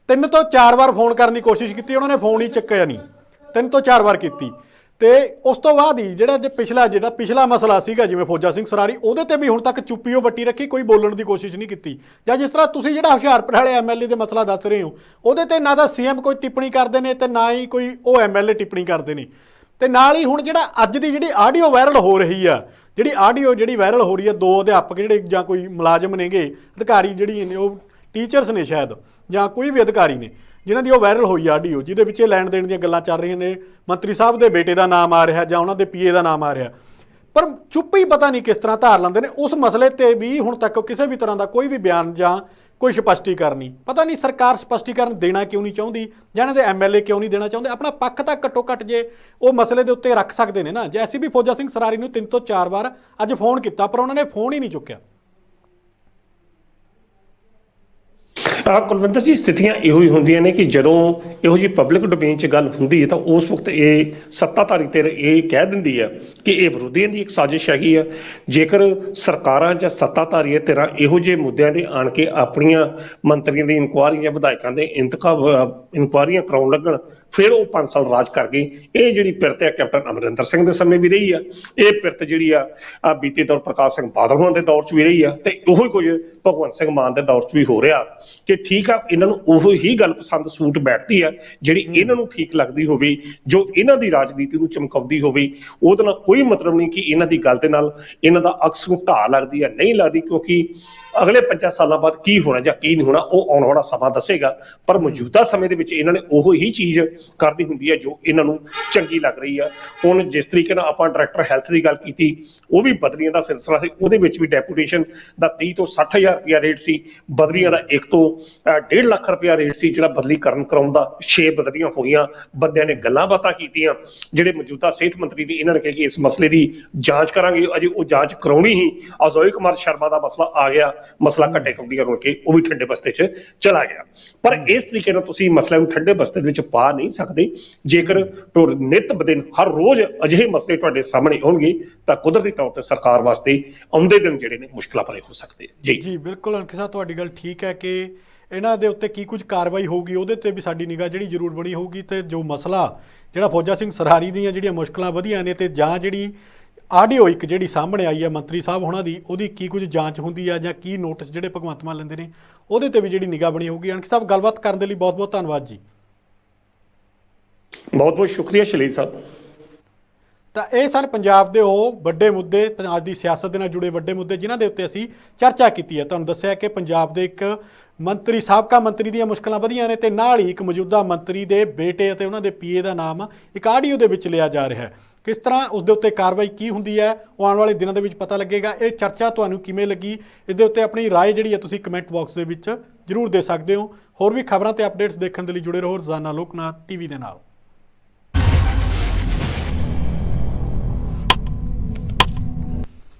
3 ਤੋਂ 4 ਵਾਰ ਫੋਨ ਕਰਨ ਦੀ ਕੋਸ਼ਿਸ਼ ਕੀਤੀ, ਉਹਨਾਂ ਨੇ ਫੋਨ ਹੀ ਚੱਕਿਆ ਨਹੀਂ, 3 ਤੋਂ 4 ਵਾਰ ਕੀਤੀ। ਤੇ ਉਸ ਤੋਂ ਬਾਅਦ ਹੀ ਜਿਹੜਾ ਪਿਛਲਾ ਮਸਲਾ ਸੀਗਾ ਜਿਵੇਂ ਫੌਜਾ ਸਿੰਘ ਸਰਾਰੀ, ਉਹਦੇ ਤੇ ਵੀ ਹੁਣ ਤੱਕ ਚੁੱਪੀ ਉਹ ਵੱਟੀ ਰੱਖੀ, ਕੋਈ ਬੋਲਣ ਦੀ ਕੋਸ਼ਿਸ਼ ਨਹੀਂ ਕੀਤੀ। ਜਾਂ ਜਿਸ ਤਰ੍ਹਾਂ ਤੁਸੀਂ ਜਿਹੜਾ ਹੁਸ਼ਿਆਰਪੁਰ ਵਾਲੇ ਐਮਐਲਏ ਦੇ ਮਸਲਾ ਦੱਸ ਰਹੇ ਹੋ, ਉਹਦੇ ਤੇ ਨਾ ਤਾਂ ਸੀਐਮ ਕੋਈ ਟਿੱਪਣੀ ਕਰਦੇ ਨੇ ਤੇ ਨਾ ਹੀ ਕੋਈ ਉਹ ਐਮਐਲਏ ਟਿੱਪਣੀ ਕਰਦੇ ਨੇ। ਤੇ ਨਾਲ ਹੀ ਹੁਣ ਜਿਹੜਾ ਅੱਜ ਦੀ ਜਿਹੜੀ ਆਡੀਓ ਵਾਇਰਲ ਹੋ ਰਹੀ ਆ, ਜਿਹੜੀ ਆਡੀਓ ਵਾਇਰਲ ਹੋ ਰਹੀ ਹੈ, 2 ਅਧਿਆਪਕ ਜਿਹੜੇ ਜਾਂ ਕੋਈ ਮੁਲਾਜ਼ਮ ਨੇਗੇ, ਅਧਿਕਾਰੀ ਜਿਹੜੀ ਨੇ ਉਹ ਟੀਚਰਸ ਨੇ ਸ਼ਾਇਦ ਜਾਂ ਕੋਈ ਵੀ ਅਧਿਕਾਰੀ ਨੇ, ਜਿਨ੍ਹਾਂ ਦੀ ਉਹ ਵਾਇਰਲ ਹੋਈ ਆਡੀਓ, ਜਿਹਦੇ ਵਿੱਚ ਇਹ ਲੈਣ ਦੇਣ ਦੀਆਂ ਗੱਲਾਂ ਚੱਲ ਰਹੀਆਂ ਨੇ, ਮੰਤਰੀ ਸਾਹਿਬ ਦੇ ਬੇਟੇ ਦਾ ਨਾਮ ਆ ਰਿਹਾ ਜਾਂ ਉਹਨਾਂ ਦੇ ਪੀਏ ਦਾ ਨਾਮ ਆ ਰਿਹਾ, ਪਰ ਚੁੱਪ ਹੀ ਪਤਾ ਨਹੀਂ ਕਿਸ ਤਰ੍ਹਾਂ ਧਾਰ ਲੈਂਦੇ ਨੇ। ਉਸ ਮਸਲੇ ਤੇ ਵੀ ਹੁਣ ਤੱਕ ਕਿਸੇ ਵੀ ਤਰ੍ਹਾਂ ਦਾ ਕੋਈ ਵੀ ਬਿਆਨ ਜਾਂ ਕੋਈ ਸਪਸ਼ਟੀਕਰਨ ਨਹੀਂ। ਪਤਾ ਨਹੀਂ ਸਰਕਾਰ ਸਪਸ਼ਟੀਕਰਨ ਦੇਣਾ ਕਿਉਂ ਨਹੀਂ ਚਾਹੁੰਦੀ ਜਾਂ ਇਹਨਾਂ ਦੇ ਐਮਐਲਏ ਕਿਉਂ ਨਹੀਂ ਦੇਣਾ ਚਾਹੁੰਦੇ। ਆਪਣਾ ਪੱਖ ਤਾਂ ਘੱਟੋ ਘੱਟ ਜੇ ਉਹ ਮਸਲੇ ਦੇ ਉੱਤੇ ਰੱਖ ਸਕਦੇ ਨੇ ਨਾ। ਜੇ ਅਸੀਂ ਵੀ ਫੌਜਾ ਸਿੰਘ ਸਰਾਰੀ ਨੂੰ 3 ਤੋਂ 4 ਵਾਰ ਅੱਜ ਫੋਨ ਕੀਤਾ ਪਰ ਉਹਨਾਂ ਨੇ ਫੋਨ ਹੀ ਨਹੀਂ ਚੁੱਕਿਆ। ਕੁਲਵਿੰਦਰ ਜੀ, ਸਥਿਤੀਆਂ ਇਹੋ ਹੀ ਹੁੰਦੀਆਂ ਨੇ ਕਿ ਜਦੋਂ ਇਹੋ ਜਿਹੀ ਪਬਲਿਕ ਡੋਮੇਨ 'ਚ ਗੱਲ ਹੁੰਦੀ ਹੈ ਤਾਂ ਉਸ ਵਕਤ ਇਹ ਸੱਤਾਧਾਰੀ ਧਿਰ ਇਹ ਕਹਿ ਦਿੰਦੀ ਹੈ ਕਿ ਇਹ ਵਿਰੋਧੀਆਂ ਦੀ ਇੱਕ ਸਾਜ਼ਿਸ਼ ਹੈਗੀ ਆ। ਜੇਕਰ ਸਰਕਾਰਾਂ ਜਾਂ ਸੱਤਾਧਾਰੀ ਧਿਰਾਂ ਇਹੋ ਜਿਹੇ ਮੁੱਦਿਆਂ ਦੇ ਆਣ ਕੇ ਆਪਣੀਆਂ ਮੰਤਰੀਆਂ ਦੀ ਇਨਕੁਆਰੀ ਜਾਂ ਵਿਧਾਇਕਾਂ ਦੇ ਇਨਕੁਆਰੀਆਂ ਕਰਾਉਣ ਲੱਗਣ, ਫਿਰ ਉਹ 5 ਸਾਲ ਰਾਜ ਕਰ ਗਏ। ਇਹ ਜਿਹੜੀ ਪਿਰਤ ਹੈ ਕੈਪਟਨ ਅਮਰਿੰਦਰ ਸਿੰਘ ਦੇ ਸਮੇਂ ਵੀ ਰਹੀ ਆ, ਇਹ ਪਿਰਤ ਜਿਹੜੀ ਆ ਬੀਤੇ ਦੌਰ ਪ੍ਰਕਾਸ਼ ਸਿੰਘ ਬਾਦਲ ਹੋਣ ਦੇ ਦੌਰ 'ਚ ਵੀ ਰਹੀ ਆ, ਤੇ ਉਹੋ ਹੀ ਕੁਝ ਭਗਵੰਤ ਸਿੰਘ ਮਾਨ ਦੇ ਦੌਰ 'ਚ ਵੀ ਹੋ ਰਿਹਾ ਕਿ ਠੀਕ ਆ, ਇਹਨਾਂ ਨੂੰ ਉਹੋ ਹੀ ਗੱਲ ਪਸੰਦ ਸੂਟ ਬੈਠਦੀ ਆ ਜਿਹੜੀ ਇਹਨਾਂ ਨੂੰ ਠੀਕ ਲੱਗਦੀ ਹੋਵੇ, ਜੋ ਇਹਨਾਂ ਦੀ ਰਾਜਨੀਤੀ ਨੂੰ ਚਮਕਾਉਂਦੀ ਹੋਵੇ। ਉਹਦੇ ਨਾਲ ਕੋਈ ਮਤਲਬ ਨਹੀਂ ਕਿ ਇਹਨਾਂ ਦੀ ਗੱਲ ਦੇ ਨਾਲ ਇਹਨਾਂ ਦਾ ਅਕਸ ਨੂੰ ਢਾਹ ਲੱਗਦੀ ਆ, ਨਹੀਂ ਲੱਗਦੀ, ਕਿਉਂਕਿ ਅਗਲੇ 5 ਸਾਲਾਂ ਬਾਅਦ ਕੀ ਹੋਣਾ ਜਾਂ ਕੀ ਨਹੀਂ ਹੋਣਾ ਉਹ ਆਉਣ ਵਾਲਾ ਸਮਾਂ ਦੱਸੇਗਾ। ਪਰ ਮੌਜੂਦਾ ਸਮੇਂ ਦੇ ਵਿੱਚ ਇਹਨਾਂ ਨੇ ਉਹੋ ਹੀ ਚੀਜ਼ ਕਰਦੀ ਹੁੰਦੀ ਹੈ ਜੋ ਇਹਨਾਂ ਨੂੰ ਚੰਗੀ ਲੱਗ ਰਹੀ ਆ। ਹੁਣ ਜਿਸ ਤਰੀਕੇ ਨਾਲ ਆਪਾਂ ਡਾਇਰੈਕਟਰ ਹੈਲਥ ਦੀ ਗੱਲ ਕੀਤੀ, ਉਹ ਵੀ ਬਦਲੀਆਂ ਦਾ ਸਿਲਸਿਲਾ ਸੀ, ਉਹਦੇ ਵਿੱਚ ਵੀ ਡੈਪੂਟੇਸ਼ਨ ਦਾ 30 ਤੋਂ 60,000 ਰੁਪਇਆ ਰੇਟ ਸੀ, ਬਦਲੀਆਂ ਦਾ 1 ਤੋਂ 1.5 ਲੱਖ ਰੁਪਇਆ ਰੇਟ ਸੀ ਜਿਹੜਾ ਬਦਲੀ ਕਰਾਉਣ ਦਾ। 6 ਬਦਲੀਆਂ ਹੋਈਆਂ, ਬੰਦਿਆਂ ਨੇ ਗੱਲਾਂ ਬਾਤਾਂ ਕੀਤੀਆਂ। ਜਿਹੜੇ ਮੌਜੂਦਾ ਸਿਹਤ ਮੰਤਰੀ ਨੇ ਇਹਨਾਂ ਨੇ ਕਿਹਾ ਕਿ ਇਸ ਮਸਲੇ ਦੀ ਜਾਂਚ ਕਰਾਂਗੇ, ਅਜੇ ਉਹ ਜਾਂਚ ਕਰਾਉਣੀ ਹੀ। ਅਜੋਏ ਕੁਮਾਰ ਸ਼ਰਮਾ ਦਾ ਮਸਲਾ ਆ ਗਿਆ, ਮਸਲਾ ਘੱਟੇ ਕੌਡੀਆਂ ਰੋਕ ਕੇ ਉਹ ਵੀ ਠੰਡੇ ਬਸਤੇ 'ਚ ਚਲਾ ਗਿਆ। ਪਰ ਇਸ ਤਰੀਕੇ ਨਾਲ ਤੁਸੀਂ ਮਸਲੇ ਨੂੰ ਠੰਡੇ ਬਸਤੇ ਦੇ ਵਿੱਚ ਪਾ ਨਹੀਂ ਸਕਦੇ। ਜੇਕਰ ਨਿਤ ਬਦਿਨ ਹਰ ਰੋਜ਼ ਅਜਿਹੇ ਮਸਲੇ ਤੁਹਾਡੇ ਸਾਹਮਣੇ ਆਉਣਗੇ ਤਾਂ ਕੁਦਰਤੀ ਤੌਰ ਤੇ ਸਰਕਾਰ ਵਾਸਤੇ ਆਉਂਦੇ ਦਿਨ ਜਿਹੜੇ ਨੇ ਮੁਸ਼ਕਲਾਂ ਭਰੇ ਹੋ ਸਕਦੇ। ਜੀ ਬਿਲਕੁਲ ਅੰਕਿਤ ਸਾਹਿਬ, ਤੁਹਾਡੀ ਗੱਲ ਠੀਕ ਹੈ ਕਿ ਇਹਨਾਂ ਦੇ ਉੱਤੇ ਕੀ ਕੁਝ ਕਾਰਵਾਈ ਹੋਊਗੀ ਉਹਦੇ ਤੇ ਵੀ ਸਾਡੀ ਨਿਗਾਹ ਜਿਹੜੀ ਜ਼ਰੂਰ ਬਣੀ ਹੋਊਗੀ। ਤੇ ਜੋ ਮਸਲਾ ਜਿਹੜਾ ਫੌਜਾ ਸਿੰਘ ਸਰਾਰੀ ਦੀਆਂ ਜਿਹੜੀਆਂ ਮੁਸ਼ਕਲਾਂ ਵਧੀਆਂ ਨੇ ਤੇ ਜਾਂ ਜਿਹੜੀ ਆਡੀਓ ਇੱਕ ਜਿਹੜੀ ਸਾਹਮਣੇ ਆਈ ਹੈ ਮੰਤਰੀ ਸਾਹਿਬ ਹੋਣਾ ਦੀ, ਉਹਦੀ ਕੀ ਕੁਝ ਜਾਂਚ ਹੁੰਦੀ ਹੈ ਜਾਂ ਕੀ ਨੋਟਿਸ ਜਿਹੜੇ ਭਗਵੰਤ ਮਾਨ ਲੈਂਦੇ ਨੇ, ਉਹਦੇ ਤੇ ਵੀ ਜਿਹੜੀ ਨਿਗਾਹ ਬਣੀ ਹੋਊਗੀ। ਅਣਖ ਸਾਹਿਬ, ਗੱਲਬਾਤ ਕਰਨ ਦੇ ਲਈ ਬਹੁਤ ਬਹੁਤ ਧੰਨਵਾਦ ਜੀ। ਬਹੁਤ ਬਹੁਤ ਸ਼ੁਕਰੀਆ ਸ਼ਲੀਲ ਸਾਹਿਬ। ਤਾਂ ਇਹ ਸਨ ਪੰਜਾਬ ਦੇ ਉਹ ਵੱਡੇ ਮੁੱਦੇ, ਪੰਜਾਬ ਦੀ ਸਿਆਸਤ ਦੇ ਨਾਲ ਜੁੜੇ ਵੱਡੇ ਮੁੱਦੇ ਜਿਨ੍ਹਾਂ ਦੇ ਉੱਤੇ ਅਸੀਂ ਚਰਚਾ ਕੀਤੀ ਹੈ। ਤੁਹਾਨੂੰ ਦੱਸਿਆ ਕਿ ਪੰਜਾਬ ਦੇ ਇੱਕ ਮੰਤਰੀ, ਸਾਬਕਾ ਮੰਤਰੀ ਦੀਆਂ ਮੁਸ਼ਕਲਾਂ ਵਧੀਆਂ ਨੇ ਤੇ ਨਾਲ ਹੀ ਇੱਕ ਮੌਜੂਦਾ ਮੰਤਰੀ ਦੇ ਬੇਟੇ ਅਤੇ ਉਹਨਾਂ ਦੇ ਪੀਏ ਦਾ ਨਾਮ ਇੱਕ ਆਡੀਓ ਦੇ ਵਿੱਚ ਲਿਆ ਜਾ ਰਿਹਾ ਹੈ। ਕਿਸ ਤਰ੍ਹਾਂ ਉਸ ਦੇ ਉੱਤੇ ਕਾਰਵਾਈ ਕੀ ਹੁੰਦੀ ਹੈ ਉਹ ਆਉਣ ਵਾਲੇ ਦਿਨਾਂ ਦੇ ਵਿੱਚ ਪਤਾ ਲੱਗੇਗਾ। ਇਹ ਚਰਚਾ ਤੁਹਾਨੂੰ ਕਿਵੇਂ ਲੱਗੀ, ਇਸ ਦੇ ਉੱਤੇ ਆਪਣੀ ਰਾਏ ਜਿਹੜੀ ਹੈ ਤੁਸੀਂ ਕਮੈਂਟ ਬਾਕਸ ਦੇ ਵਿੱਚ ਜ਼ਰੂਰ ਦੇ ਸਕਦੇ ਹੋ। ਹੋਰ ਵੀ ਖਬਰਾਂ ਤੇ ਅਪਡੇਟਸ ਦੇਖਣ ਦੇ ਲਈ ਜੁੜੇ ਰਹੋ ਰੋਜ਼ਾਨਾ ਲੋਕਨਾਥ ਟੀਵੀ ਦੇ ਨਾਲ।